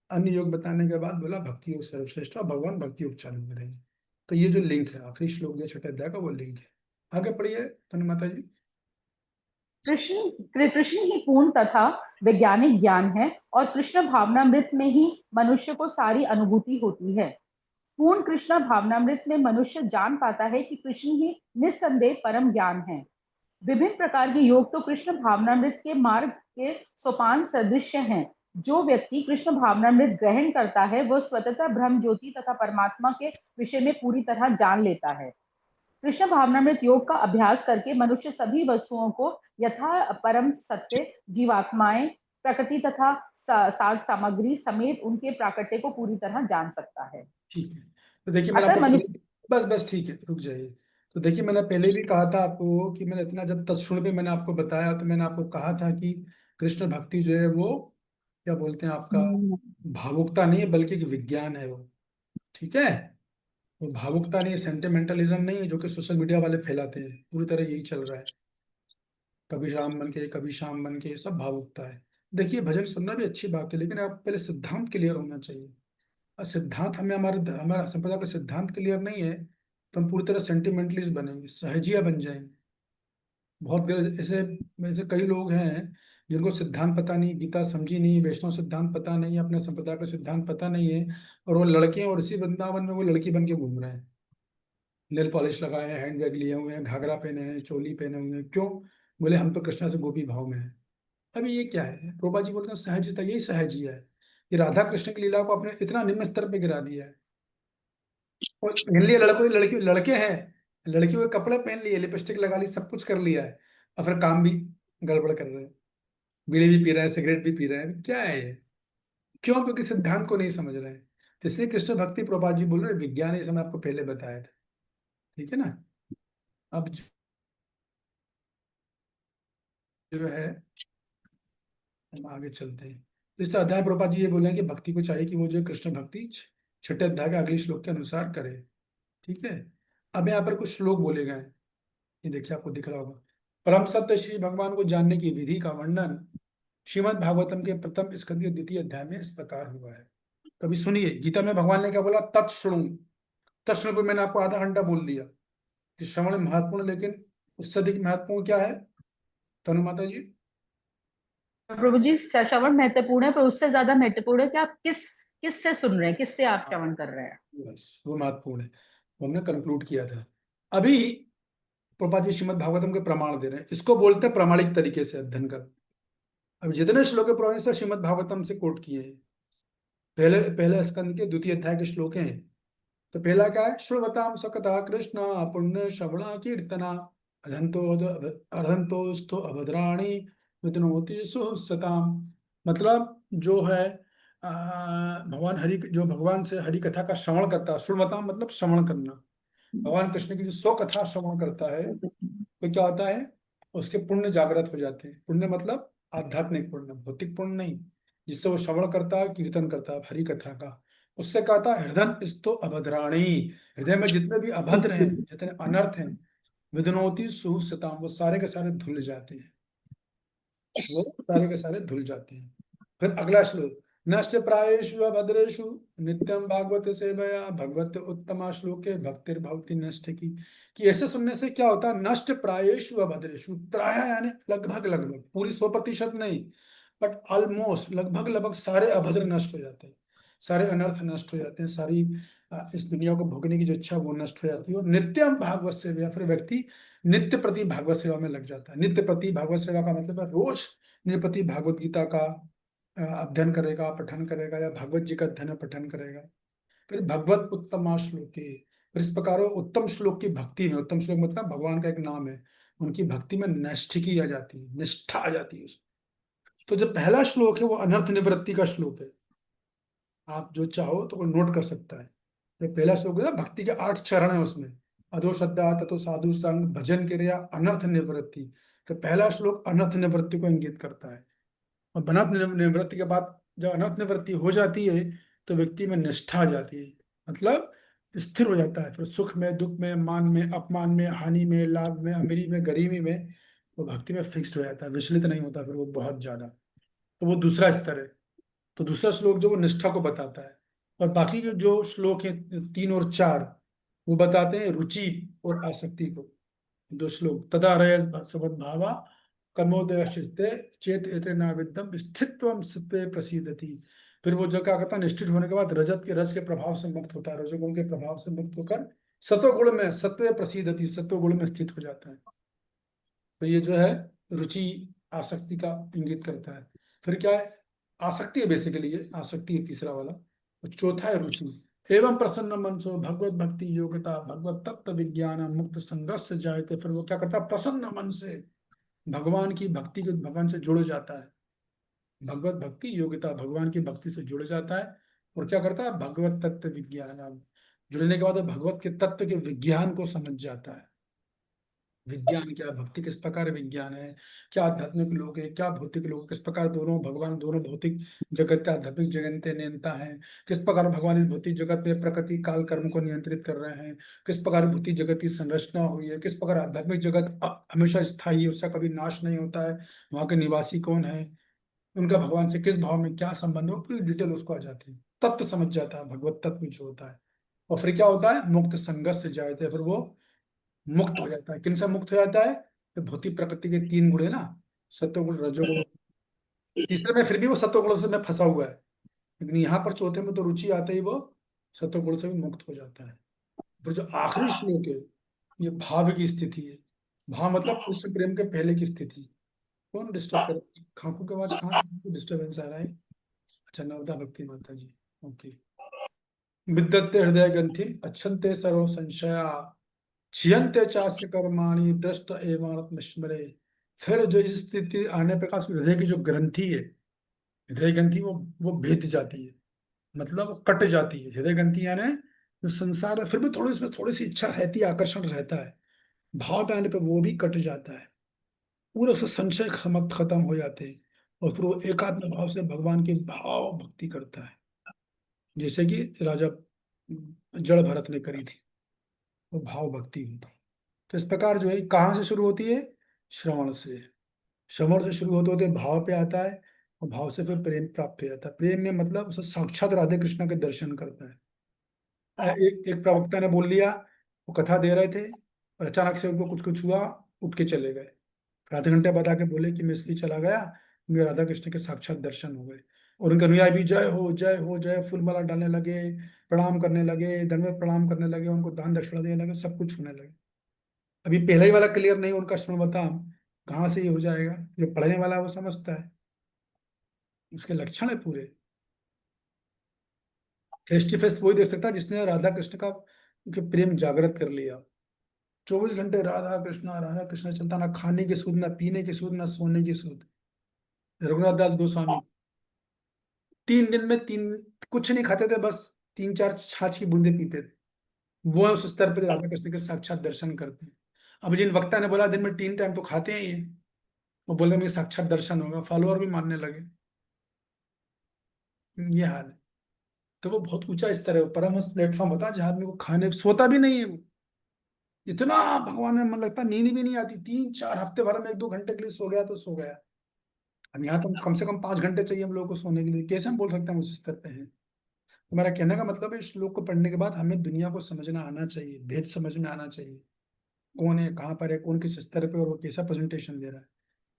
अन्य योग बताने के बाद बोला भक्ति योग सर्वश्रेष्ठ, और भगवान भक्ति योग चालू करेंगे। तो ये जो लिंक है आखिरी श्लोक जो छठे अध्याय का, वो लिंक है। आगे पढ़िए तनु माता जी। कृष्ण ही पूर्ण तथा वैज्ञानिक ज्ञान है, और कृष्ण भावनामृत में ही मनुष्य को सारी अनुभूति होती है। पूर्ण कृष्ण भावनामृत में मनुष्य जान पाता है कि कृष्ण ही निस्संदेह परम ज्ञान है। विभिन्न प्रकार के योग तो कृष्ण भावनामृत के मार्ग के सोपान सदृश हैं। जो व्यक्ति कृष्ण भावनामृत ग्रहण करता है वह स्वतः ब्रह्म ज्योति तथा परमात्मा के विषय में पूरी तरह जान लेता है। कृष्ण भावनामृत योग का अभ्यास करके मनुष्य सभी वस्तुओं को यथा परम सत्य, जीवात्माएं, प्रकृति तथा साध सामग्री समेत उनके प्राकट्य को पूरी तरह जान सकता है। ठीक है, तो देखिए मैंने अतः आपको मनुष्य बस ठीक है, रुक जाइए। तो देखिए मैंने पहले भी कहा था आपको कि मैंने इतना, जब तत्क्षण पे मैंने आपको बताया तो मैंने आपको कहा था कि कृष्ण भक्ति जो है वो क्या बोलते हैं आपका भावुकता नहीं है, बल्कि एक विज्ञान है वो। ठीक है, वो भावुकता नहीं है, सेंटिमेंटलिज्म नहीं है जो कि सोशल मीडिया वाले फैलाते हैं, पूरी तरह यही चल रहा है, कभी राम बन के कभी श्याम बन के, सब भावुकता है। देखिए भजन सुनना भी अच्छी बात है, लेकिन आप पहले सिद्धांत क्लियर होना चाहिए। और सिद्धांत हमें, हमारे हमारा संप्रदाय का सिद्धांत क्लियर नहीं है तो हम पूरी तरह सेंटिमेंटलिस्ट बनेंगे, सहजिया बन जाएंगे। बहुत गलत, ऐसे ऐसे कई लोग हैं जिनको सिद्धांत पता नहीं, गीता समझी नहीं, वैष्णव सिद्धांत पता नहीं, अपने संप्रदाय का सिद्धांत पता नहीं है, और वो लड़के हैं और इसी वृंदावन में वो लड़की बन के घूम रहे हैं, नेल पॉलिश लगाए हैं, हैंड बैग लिए हुए हैं, घाघरा पहने हैं, चोली पहने हुए हैं। क्यों? बोले हम तो कृष्णा से गोपी भाव में हैं। अभी ये क्या है? प्रभुपाद जी बोलते हैं सहजता, यही सहजिया है कि राधा कृष्ण की लीला को अपने इतना निम्न स्तर पे गिरा दिया है। और इन लिए लड़कों लड़की लड़के हैं, लड़कियों के कपड़े पहन लिए, लिपस्टिक लगा ली, सब कुछ कर लिया है, और फिर काम भी गड़बड़ कर रहे हैं, बीड़ी भी पी रहे हैं, सिगरेट भी पी रहे हैं। क्या है ये? क्यों? क्योंकि सिद्धांत को नहीं समझ रहे हैं। तो इसलिए कृष्ण भक्ति प्रभुपाद जी बोल रहे हैं विज्ञान, ये समय आपको पहले बताया था। ठीक है ना। अब जो है हम आगे चलते हैं। तो इस अध्याय प्रभुपाद जी ये बोले हैं कि भक्ति को चाहिए कि वो जो कृष्ण भक्ति छठे अध्याय के अगले श्लोक के अनुसार करे। ठीक है, अब यहाँ पर कुछ श्लोक बोले गए हैं, ये देखिए आपको दिख रहा होगा। परम सत्य श्री भगवान को जानने की विधि का वर्णन श्रीमद् भागवतम के प्रथम स्कंद के द्वितीय अध्याय में इस प्रकार हुआ है। कभी सुनिए, गीता में भगवान ने क्या बोला? तत्श्रृणु। तत्श्रृणु पे मैंने आपको आधा घंटा बोल दिया कि श्रवण महत्वपूर्ण, लेकिन उससे अधिक महत्वपूर्ण क्या है तनु माता जी? प्रभु जी, श्रवण महत्वपूर्ण है, पर उससे ज्यादा महत्वपूर्ण है कि आप किससे सुन रहे हैं, किससे आप श्रवण कर रहे हैं। बस वो महत्वपूर्ण है, वो हमने कंक्लूड किया था। अभी प्रभुपाद जी श्रीमद् भागवतम के प्रमाण दे रहे हैं, इसको बोलते हैं प्रामाणिक तरीके से अध्ययन कर। अब जितने श्लोक है प्रभु ने श्रीमद् भागवतम से कोट किए हैं, पहले पहले स्कंद के द्वितीय अध्याय के श्लोक हैं। तो पहला क्या है? श्रुवताम सकता कृष्ण पुण्य श्रवण कीर्तना अधंतोस्तो अभद्राणी विद्नोति सुसताम। मतलब जो है भगवान हरि, जो भगवान से हरि कथा का श्रवण करता है, श्रुवताम मतलब श्रवण करना, भगवान कृष्ण की जो 100 कथा श्रवण करता है तो क्या होता है? उसके पुण्य जागृत हो जाते हैं। पुण्य मतलब आध्यात्मिक पुण्य, भौतिक पुण्य नहीं, जिससे वो श्रवण करता है, कीर्तन करता है हरि कथा का। उससे कहता है हृदय स्तो अभद्राणी, हृदय में जितने भी अभद्र हैं, जितने अनर्थ हैं, विदनोति सुसताम, वो सारे के सारे धुल जाते हैं, वो सारे के सारे धुल जाते हैं। फिर अगला श्लोक, नष्ट प्रायेषु अभद्रेषु नित्यम भागवत सेवया भगवत उत्तमा श्लोके भक्तिर्भवति नष्ट की। कि ऐसे सुनने से क्या होता है? नष्ट प्रायेषु अभद्रेषु, प्राय यानी लगभग लगभग, पूरी 100% नहीं, बट ऑलमोस्ट लगभग सारे अभद्र नष्ट हो जाते हैं, सारे अनर्थ नष्ट हो जाते हैं, सारी इस दुनिया को भोगने की जो इच्छा वो नष्ट हो जाती है। और नित्यम भागवत सेवा, फिर व्यक्ति नित्य प्रति भागवत सेवा में लग जाता है। नित्य प्रति भागवत सेवा का मतलब है रोज नित्य भागवत गीता का अध्ययन करेगा, पठन करेगा, या भागवत जी का अध्ययन पठन करेगा। फिर भगवत उत्तम श्लोके, फिर इस प्रकार उत्तम श्लोक की भक्ति में, उत्तम श्लोक मतलब भगवान का एक नाम है, उनकी भक्ति में नैष्ठिकी आ जाती है, निष्ठा आ जाती है उसमें। तो जो पहला श्लोक है वो अनर्थ निवृत्ति का श्लोक है, आप जो चाहो तो वो नोट कर सकता है। जो पहला श्लोक है भक्ति के 8 चरण है उसमें, अधो श्रद्धा, ततो साधु संग, भजन क्रिया, अनर्थ निवृत्ति। तो पहला श्लोक अनर्थ निवृत्ति को इंगित करता है। और अनर्थ निवृत्ति के बाद जब अनर्थ निवृत्ति हो जाती है तो व्यक्ति में निष्ठा आ जाती है, मतलब स्थिर हो जाता है। फिर सुख में, दुख में, मान में, अपमान में, हानि में, लाभ में, अमीरी में, गरीबी में वो भक्ति में फिक्स्ड हो जाता है, विचलित नहीं होता फिर वो बहुत ज्यादा। तो वो दूसरा स्तर है। तो दूसरा श्लोक जो वो निष्ठा को बताता है। और बाकी के जो श्लोक है 3 और 4 वो बताते हैं रुचि और आसक्ति को। 2 श्लोक तदा रय भावा कर्मोदय चेत एतेन विद्धम स्थित्वम सत्वे प्रसीदति। फिर वो जो क्या कहता है, निष्ठित होने के बाद रजत के रस के प्रभाव से मुक्त होता है, रजोगुण के प्रभाव से मुक्त होकर सतोगुण में सत्वे प्रसीदति, सतोगुण में स्थित हो जाता है। तो ये जो है रुचि आसक्ति का इंगित करता है। फिर क्या है, आसक्ति है बेसिकली, ये आसक्ति है तीसरा वाला। और चौथा है रुचि। एवं प्रसन्न मनसो भगवत भक्ति योग्यता भगवत तत्व विज्ञान मुक्त संगस से जायते। फिर वो क्या करता है, प्रसन्न मन से भगवान की भक्ति के, भगवान से जुड़ जाता है। भगवत भक्ति योग्यता, भगवान की भक्ति से जुड़ जाता है। और क्या करता है, भगवत तत्व विज्ञान, जुड़ने के बाद भगवत के तत्व के विज्ञान को समझ जाता है। विज्ञान क्या, भक्ति किस प्रकार विज्ञान है, क्या आध्यात्मिक लोग है, क्या भौतिक लोग, किस प्रकार दोनों भगवान, दोनों भौतिक जगत आध्यात्मिक जगत नियंता है, किस प्रकार भगवान इस भौतिक जगत में प्रकृति काल कर्म को नियंत्रित कर रहे हैं, किस प्रकार भौतिक जगत की संरचना हुई है, किस प्रकार आध्यात्मिक जगत हमेशा स्थायी है, उसका कभी नाश नहीं होता है, वहाँ के निवासी कौन है, उनका भगवान से किस भाव में क्या संबंध है, पूरी डिटेल उसको आ जाती है। तत्व समझ जाता है, भगवत तत्व जो होता है। और फिर क्या होता है, मुक्त संघर्ष से जाते हैं, फिर वो मुक्त हो जाता है। किन से मुक्त हो जाता है, तो भौतिक प्रकृति के 3 गुण है ना, सत्वगुण, रजोगुण, तीसरे में फिर भी वो सत्वगुण से में फंसा हुआ है, लेकिन यहाँ पर चौथे में तो रुचि आते ही वो सत्वगुण से भी मुक्त हो जाता है। फिर जो आखिरी श्लोक है ये भाव की स्थिति है। भाव मतलब कृष्ण प्रेम के पहले की स्थिति। कौन डिस्टर्ब कर, खांकू के आवाज कहाँ डिस्टर्बेंस आ रहा है? अच्छा, नवदा भक्ति माता जी, ओके। विद्यते हृदय ग्रंथि अच्छन्ते सर्व संशया छियंते चास्य कर्माणि दृष्ट एवं स्मरे। फिर जो इस स्थिति आने पर हृदय की जो ग्रंथि है, हृदय ग्रंथि वो भेद जाती है, मतलब वो कट जाती है। हृदय ग्रंथि यानी जो संसार है, फिर भी थोड़ी इसमें थोड़ी सी इच्छा रहती है, आकर्षण रहता है, भाव पे आने पे वो भी कट जाता है, पूरा उससे संशय खत्म हो जाते हैं। और फिर वो एकात्म भाव से भगवान की भाव भक्ति करता है, जैसे कि राजा जड़ भरत ने करी थी, वो भाव भक्ति होती है। तो इस प्रकार जो है कहाँ से शुरू होती है, श्रवण से। श्रवण से शुरू होते होते भाव पे आता है, और भाव से फिर प्रेम प्राप्त हो जाता है। प्रेम में मतलब उसे साक्षात राधे कृष्ण के दर्शन करता है। एक प्रवक्ता ने बोल लिया, वो कथा दे रहे थे और अचानक से उनको कुछ कुछ हुआ, उठ के चले गए। आधे घंटे बाद आके बोले कि मैं इसलिए चला गया, मुझे राधा कृष्ण के साक्षात दर्शन हो गए। और उनके अनुयायी भी जय हो जय हो जय, फूल माला डालने लगे, प्रणाम करने लगे, दंडवत प्रणाम करने लगे, उनको दान दक्षिणा देने लगे, सब कुछ होने लगे। अभी पहला ही वाला क्लियर नहीं, उनका श्रवणवताम कहाँ से ये हो जाएगा, जो पढ़ने वाला है वो समझता है, उसके लक्षण है पूरे। फेस टू फेस वही देख सकता है जिसने राधा कृष्ण का उनके प्रेम जागृत कर लिया। 24 घंटे राधा कृष्ण चलता, ना खाने की सूद, ना पीने की सूद, ना सोने की सूद। रघुनाथ दास गोस्वामी 3 दिन में 3 कुछ नहीं खाते थे, बस 3-4 छाछ की बूंदे पीते थे। वो उस स्तर पर राधा कृष्ण के साक्षात दर्शन करते हैं। अब जिन वक्ता ने बोला दिन में 3 टाइम तो खाते हैं ये, वो बोले मुझे साक्षात दर्शन होगा, फॉलोअर भी मानने लगे। ये हाल है। तो वो बहुत ऊंचा स्तर है, परमहंस प्लेटफॉर्म होता है जहां आदमी को खाने सोता भी नहीं है, वो इतना भगवान में मन लगता, नींद भी नहीं आती। 3-4 हफ्ते भर में 1-2 घंटे के लिए सो गया तो सो गया। अब यहाँ तो कम से कम 5 घंटे चाहिए हम लोग को सोने के लिए, कैसे हम बोल सकते हैं हम उस स्तर पे हैं? तो मेरा कहने का मतलब है, इस श्लोक को पढ़ने के बाद हमें दुनिया को समझना आना चाहिए, भेद समझ में आना चाहिए, कौन है, कहाँ पर है, कौन किस स्तर पे और वो कैसा प्रेजेंटेशन दे रहा है।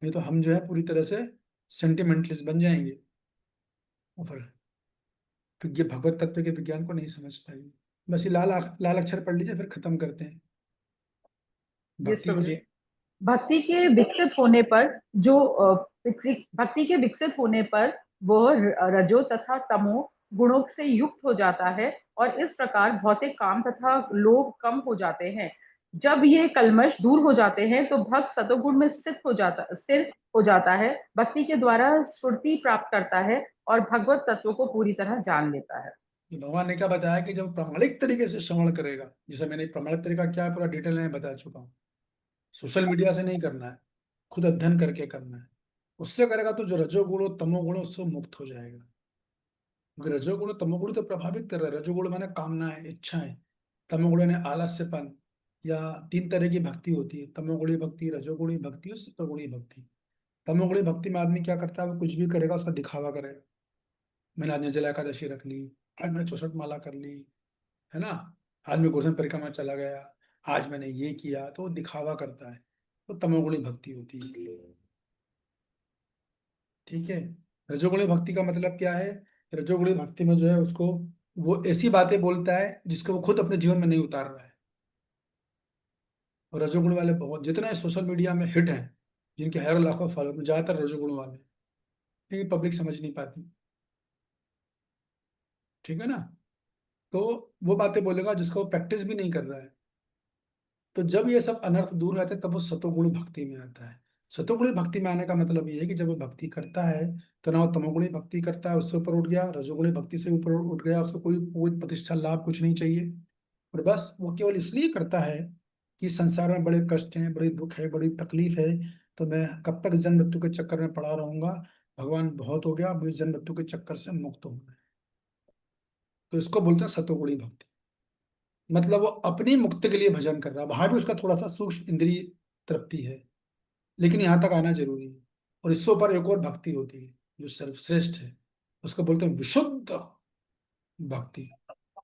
नहीं तो हम जो है पूरी तरह से सेंटिमेंटलिस्ट बन जाएंगे और फिर ये भगवत तत्व के विज्ञान को नहीं समझ पाएंगे। बस ये लाल अक्षर पढ़ लीजिए, फिर खत्म करते हैं। यस प्रभु जी। भक्ति के विकसित होने पर जो भक्ति के विकसित होने पर वह रजो तथा तमो गुणों से युक्त हो जाता है, और इस प्रकार भौतिक काम तथा लोभ कम हो जाते हैं। जब ये कल्मश दूर हो जाते हैं तो भक्त सतोगुण में स्थिर हो जाता है, भक्ति के द्वारा स्फूर्ति प्राप्त करता है और भगवत तत्व को पूरी तरह जान लेता है। कि भगवान ने क्या बताया कि जब प्रामाणिक तरीके से श्रवण करेगा, जैसे मैंने प्रामाणिक तरीका क्या है पूरा डिटेल में बता चुका हूँ। सोशल मीडिया से नहीं करना है, खुद अध्ययन करके करना है। उससे करेगा तो जो रजोगुण और तमोगुण उससे मुक्त हो जाएगा। क्योंकि रजोगुण तमोगुण तो प्रभावित कर रहा है। रजोगुण माने कामनाएं, इच्छाएं, तमोगुण ने आलस्यपन, या 3 तरह की भक्ति होती है, तमोगुणी भक्ति, रजोगुणी भक्ति और सत्वगुणी भक्ति। तमोगुणी भक्ति में आदमी क्या करता है, वो कुछ भी करेगा उसका दिखावा करेगा। मैंने आज निर्जला एकादशी रख ली, आज मैंने 64 माला कर ली, है ना, आज मैं गोवर्धन परिक्रमा चला गया, आज मैंने ये किया, तो वो दिखावा करता है, तो तमोगुणी भक्ति होती है। ठीक है। रजोगुणी भक्ति का मतलब क्या है? रजोगुणी भक्ति में जो है उसको वो ऐसी बातें बोलता है जिसको वो खुद अपने जीवन में नहीं उतार रहा है। और रजोगुण वाले बहुत, जितने सोशल मीडिया में हिट हैं, जिनके हजारों लाखों फॉलोअर, ज्यादातर रजोगुण वाले, लेकिन पब्लिक समझ नहीं पाती। ठीक है ना। तो वो बातें बोलेगा जिसको वो प्रैक्टिस भी नहीं कर रहा है। तो जब ये सब अनर्थ दूर रहते हैं तब वो सतोगुणी भक्ति में आता है। सतोगुणी भक्ति में आने का मतलब ये है कि जब वो भक्ति करता है तो ना वो तमोगुणी भक्ति करता है, उससे ऊपर उठ गया, रजोगुणी भक्ति से ऊपर उठ गया, उसको कोई कोई प्रतिष्ठा लाभ कुछ नहीं चाहिए, और बस वो केवल इसलिए करता है कि संसार में बड़े कष्ट हैं, बड़े दुख है, बड़ी तकलीफ है, तो मैं कब तक जन्म मृत्यु के चक्कर में पड़ा रहूंगा, भगवान बहुत हो गया, मुझे जन्म मृत्यु के चक्कर से मुक्त होना है। तो इसको बोलते हैं सतोगुणी भक्ति। मतलब वो अपनी मुक्ति के लिए भजन कर रहा है, वहां भी उसका थोड़ा सा सूक्ष्म इंद्रिय तृप्ति है, लेकिन यहाँ तक आना जरूरी है। और इससे ऊपर एक और भक्ति होती है जो सर्वश्रेष्ठ है, उसको बोलते हैं विशुद्ध भक्ति,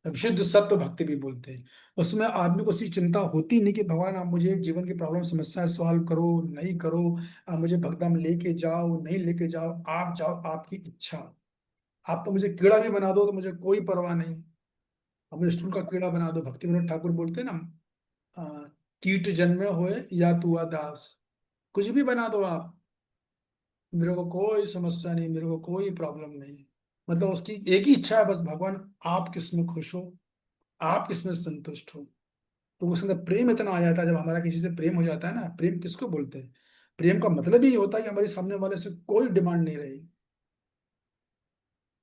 विशुद्ध सत्व भक्ति भी बोलते हैं। उसमें आदमी को सी चिंता होती नहीं कि भगवान आप मुझे जीवन की प्रॉब्लम समस्या सॉल्व करो नहीं करो, आप मुझे भक्तधाम लेके जाओ नहीं लेके जाओ, आप जाओ, आपकी इच्छा। आप तो मुझे कीड़ा भी बना दो तो मुझे कोई परवाह नहीं, अब मुझे स्टूल का कीड़ा बना दो। भक्ति विनोद ठाकुर बोलते हैं ना, अ, कीट जन्मे होए या तू दास, कुछ भी बना दो आप, मेरे को कोई समस्या नहीं, मेरे को कोई प्रॉब्लम नहीं। मतलब उसकी एक ही इच्छा है बस, भगवान आप किसमें खुश हो, आप किसमें संतुष्ट हो। तो उसके अंदर प्रेम इतना आ जाता है। जब हमारा किसी से प्रेम हो जाता है ना, प्रेम किसको बोलते हैं? प्रेम का मतलब ही होता है कि हमारे सामने वाले से कोई डिमांड नहीं रही,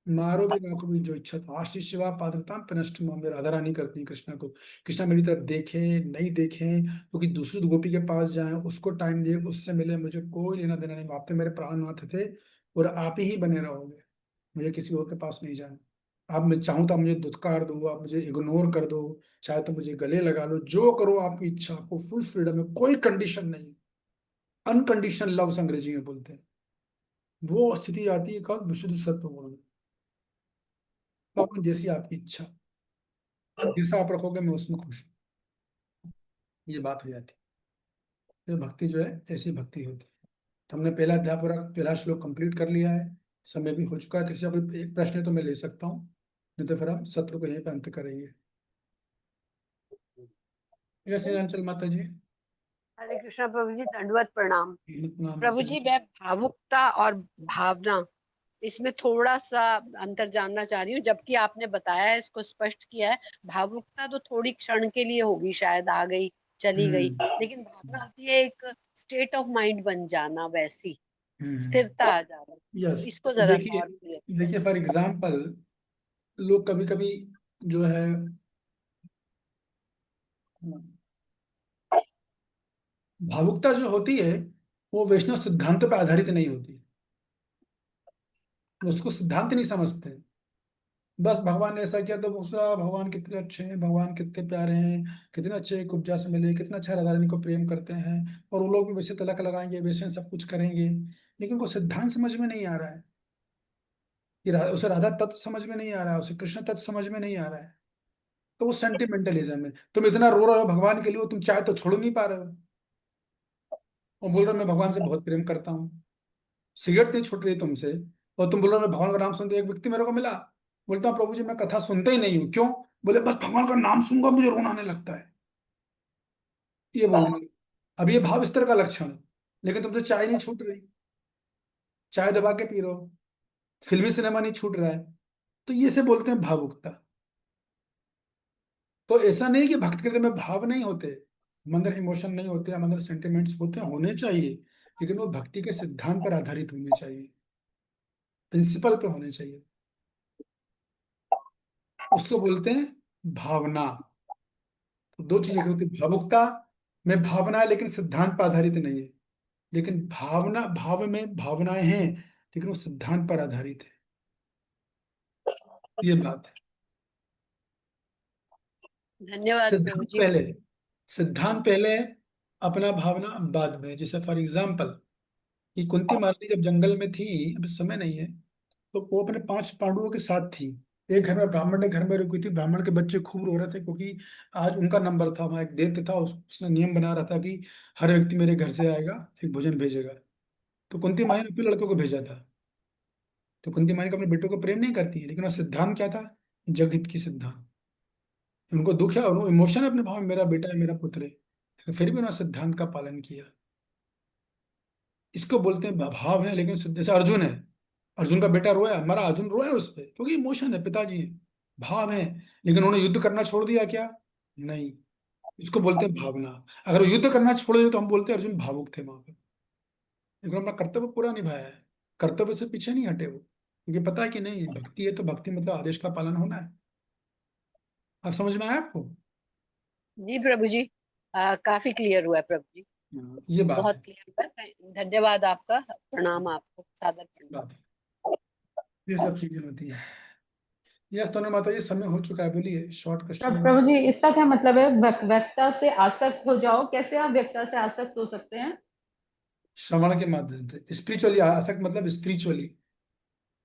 मारो भी ना को भी जो इच्छा था, आशीष शिवा पात्रता पिनष्ट में राधा रानी करती है कृष्णा को। कृष्णा मेरी तरफ देखे नहीं देखे, क्योंकि दूसरी गोपी के पास जाए, उसको टाइम दे, उससे मिले, मुझे कोई लेना देना नहीं। आप तो मेरे प्राणनाथ थे और आप ही बने रहोगे, मुझे किसी और के पास नहीं जाना। आप मैं चाहूँ तो आप मुझे दुत्कार दो, आप मुझे इग्नोर कर दो, चाहे तो मुझे गले लगा लो, जो करो आपकी इच्छा, आपको फुल फ्रीडम है, कोई कंडीशन नहीं। अनकंडीशनल लव अंग्रेजी में बोलते हैं। वो स्थिति आती है कब? विशुद्ध सत्व गुण में। भगवान जैसी आपकी इच्छा, जैसा आप रखोगे मैं उसमें खुश हूँ, ये बात हो जाती है। तो भक्ति जो है ऐसी भक्ति होती है। तो हमने पहला अध्याय पूरा, पहला श्लोक कंप्लीट कर लिया है, समय भी हो चुका है। किसी का कोई एक प्रश्न है तो मैं ले सकता हूँ, नहीं तो फिर हम सत्र को यहीं पे अंत करेंगे। जैसे अंचल माता जी। हरे कृष्णा प्रभु जी, दंडवत प्रणाम। नाम प्रभु जी, मैं भावुकता और भावना इसमें थोड़ा सा अंतर जानना चाह रही हूँ। जबकि आपने बताया है, इसको स्पष्ट किया है, भावुकता तो थोड़ी क्षण के लिए होगी, शायद आ गई चली गई, लेकिन भावना होती है एक स्टेट ऑफ माइंड बन जाना, वैसी स्थिरता आ जाना। तो यस। इसको जरा देखिए, और clear देखिए फॉर एग्जाम्पल, लोग कभी कभी जो है भावुकता जो होती है वो वैष्णव सिद्धांत पर आधारित नहीं होती, उसको सिद्धांत नहीं समझते। बस भगवान ने ऐसा किया तो उसका, भगवान कितने अच्छे हैं, भगवान कितने प्यारे हैं, कितने अच्छे कुब्जा से मिले, कितना अच्छा राधा रानी को प्रेम करते हैं, और वो लोग भी वैसे तलक लगाएंगे, वैसे सब कुछ करेंगे, लेकिन उनको सिद्धांत समझ में नहीं आ रहा है कि उसे राधा तत्व समझ में नहीं आ रहा है, उसे कृष्ण तत्व समझ में नहीं आ रहा है। तो वो सेंटिमेंटलिज्म है। तुम इतना रो रहे हो भगवान के लिए, तुम चाहे तो छोड़ नहीं पा रहे हो, और बोल रहे हो मैं भगवान से बहुत प्रेम करता हूँ, सिगरेट नहीं छूट रही तुमसे, और तुम बोल रहे हो मैं भगवान का नाम सुनते। एक व्यक्ति मेरे को मिला, बोलता हूँ प्रभु जी मैं कथा सुनते ही नहीं हूँ। क्यों? बोले बस भगवान का नाम सुनूंगा मुझे रोना आने लगता है, ये बोलने। अब ये भाव स्तर का लक्षण है, लेकिन तुमसे चाय नहीं छूट रही, चाय दबा के पी रहे हो, फिल्मी सिनेमा नहीं छूट रहा है, तो ये से बोलते हैं भावुकता। तो ऐसा नहीं कि भक्त कृत्य में भाव नहीं होते, मंदिर इमोशन नहीं होते, मंदिर सेंटिमेंट्स होते, होने चाहिए, लेकिन वो भक्ति के सिद्धांत पर आधारित होने चाहिए, प्रिंसिपल पे होने चाहिए। उसको बोलते हैं भावना। तो दो चीजें होती है, भावुकता में भावना है लेकिन सिद्धांत पर आधारित नहीं है, लेकिन भावना, भाव में भावनाएं हैं लेकिन वो सिद्धांत पर आधारित है, ये बात है। धन्यवाद प्रभु सिद्धांत जी। पहले, सिद्धांत पहले है, अपना भावना बाद में। जैसे फॉर एग्जाम्पल कि कुंती मारनी जब जंगल में थी, अब समय नहीं है, तो वो अपने 5 पांडवों के साथ थी। एक घर में ब्राह्मण ने घर में रुकी थी, ब्राह्मण के बच्चे खूब रो रहे थे क्योंकि आज उनका नंबर था, वहां एक दैत्य था, उसने नियम बना रहा था कि हर व्यक्ति मेरे घर से आएगा, एक भोजन भेजेगा। तो कुंती माई ने अपने लड़कों को भेजा था। तो कुंती माई को अपने बेटों को प्रेम नहीं करती है, लेकिन वो सिद्धांत क्या था, जगहित की सिद्धांत। उनको दुख है और वो इमोशन है अपने भाव में, मेरा बेटा है, मेरा पुत्र है, तो फिर भी उन्होंने सिद्धांत का पालन किया। इसको बोलते हैं भाव है लेकिन जैसे अर्जुन है, अर्जुन का बेटा रोया, हमारा अर्जुन रोया उस पर क्योंकि इमोशन है, पिताजी है, भाव है, लेकिन उन्होंने युद्ध करना छोड़ दिया क्या? नहीं। इसको बोलते हैं भावना। अगर वो युद्ध करना छोड़ दिया तो हम बोलते हैं अर्जुन भावुक थे वहां पर, लेकिन अपना कर्तव्य पूरा निभाया है, कर्तव्य से पीछे नहीं हटे वो, क्योंकि पता है कि नहीं, भक्ति है तो भक्ति मतलब आदेश का पालन होना है। अब समझ में आया आपको? जी प्रभु जी, काफी क्लियर हुआ है प्रभु जी, ये बात बहुत है, क्लियर हुआ है। धन्यवाद आपका, प्रणाम आपको, सादर प्रणाम। बात है। ये सब चीजें होती है। यस तनु माता जी, समय हो चुका है, बोलिए शॉर्ट क्वेश्चन। प्रभु जी, इसका क्या मतलब है, व्यक्ता से आसक्त हो जाओ? कैसे आप व्यक्ता से आसक्त हो सकते हैं? श्रवण के माध्यम से स्पिरिचुअली आसक्त, मतलब स्पिरिचुअली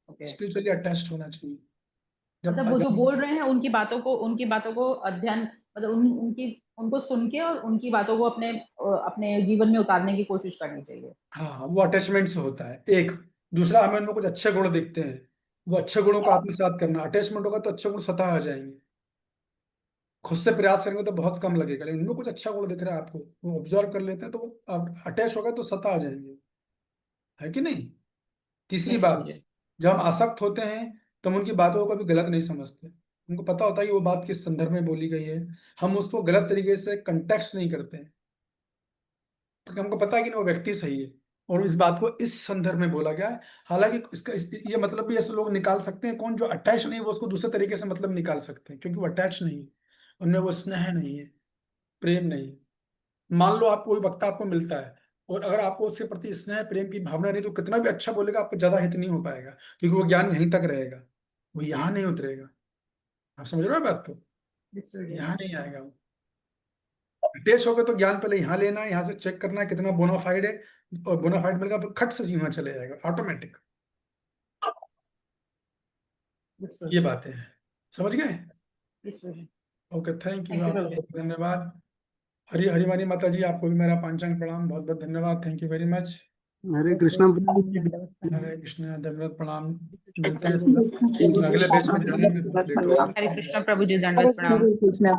ओके, स्पिरिचुअली अटैच्ड होना चाहिए। जब मतलब वो जो जब बोल रहे हैं उनकी बातों को अध्ययन, मतलब उनको सुन के और उनकी बातों को अपने अपने जीवन में उतारने की कोशिश करनी चाहिए। हाँ, वो अटैचमेंट से होता है एक। दूसरा, हमें उनमें कुछ अच्छे गुण देखते हैं, वो अच्छे गुणों को आत्मसात करना। अटैचमेंट होगा तो अच्छे गुण स्वतः आ जाएंगे, खुद से प्रयास करेंगे तो बहुत कम लगेगा, लेकिन उनमें कुछ अच्छा गुण दिख रहा है आपको, वो ऑब्जर्व कर लेते हैं तो वो अटैच होगा तो स्वतः आ जाएंगे, है कि नहीं? तीसरी यस बात, प्रभु जी। जब हम आसक्त होते हैं तो हम उनकी बातों को कभी गलत नहीं समझते। उनको पता होता है कि वो बात किस संदर्भ में बोली गई है, हम उसको गलत तरीके से कंटेक्स्ट नहीं करते हैं, क्योंकि हमको पता है कि वो व्यक्ति सही है और इस बात को इस संदर्भ में बोला गया है। हालांकि ये मतलब भी ऐसे लोग निकाल सकते हैं, कौन जो अटैच नहीं है वो उसको दूसरे तरीके से मतलब निकाल सकते हैं, क्योंकि वो अटैच नहीं है, उनमें वो स्नेह नहीं है, प्रेम नहीं है। मान लो आपको कोई वक्ता आपको मिलता है और अगर आपको उसके प्रति स्नेह प्रेम की भावना नहीं, तो कितना भी अच्छा बोलेगा आपको ज्यादा हित नहीं हो पाएगा, क्योंकि वो ज्ञान यहीं तक रहेगा, वो यहाँ नहीं उतरेगा। आप समझ रहे हो बात को? यस प्रभु जी। यहाँ नहीं आएगा वो। अटैच होगा तो ज्ञान पहले यहाँ लेना है, यहाँ से चेक करना है कितना बोनाफाइड है, और बोनाफाइड मिलेगा फिर खट से यहाँ चले जाएगा ऑटोमेटिक। यस प्रभु ये जी। बातें हैं, समझ गए? Yes Prabhu ji. Okay, thank you, thank you आपका प्रभु जी। बहुत धन्यवाद। हरि हरिवाणी माता जी, आपको भी मेरा पांचांग प्रणाम, बहुत बहुत धन्यवाद, थैंक यू वेरी मच। हरे कृष्णा हरे कृष्ण, दंडवत प्रणाम। मिलते हैं अगले बैच में जाने में बहुत लेट हो गया। हरे कृष्णा प्रभु जी, हरे दंडवत प्रणाम। कृष्णा।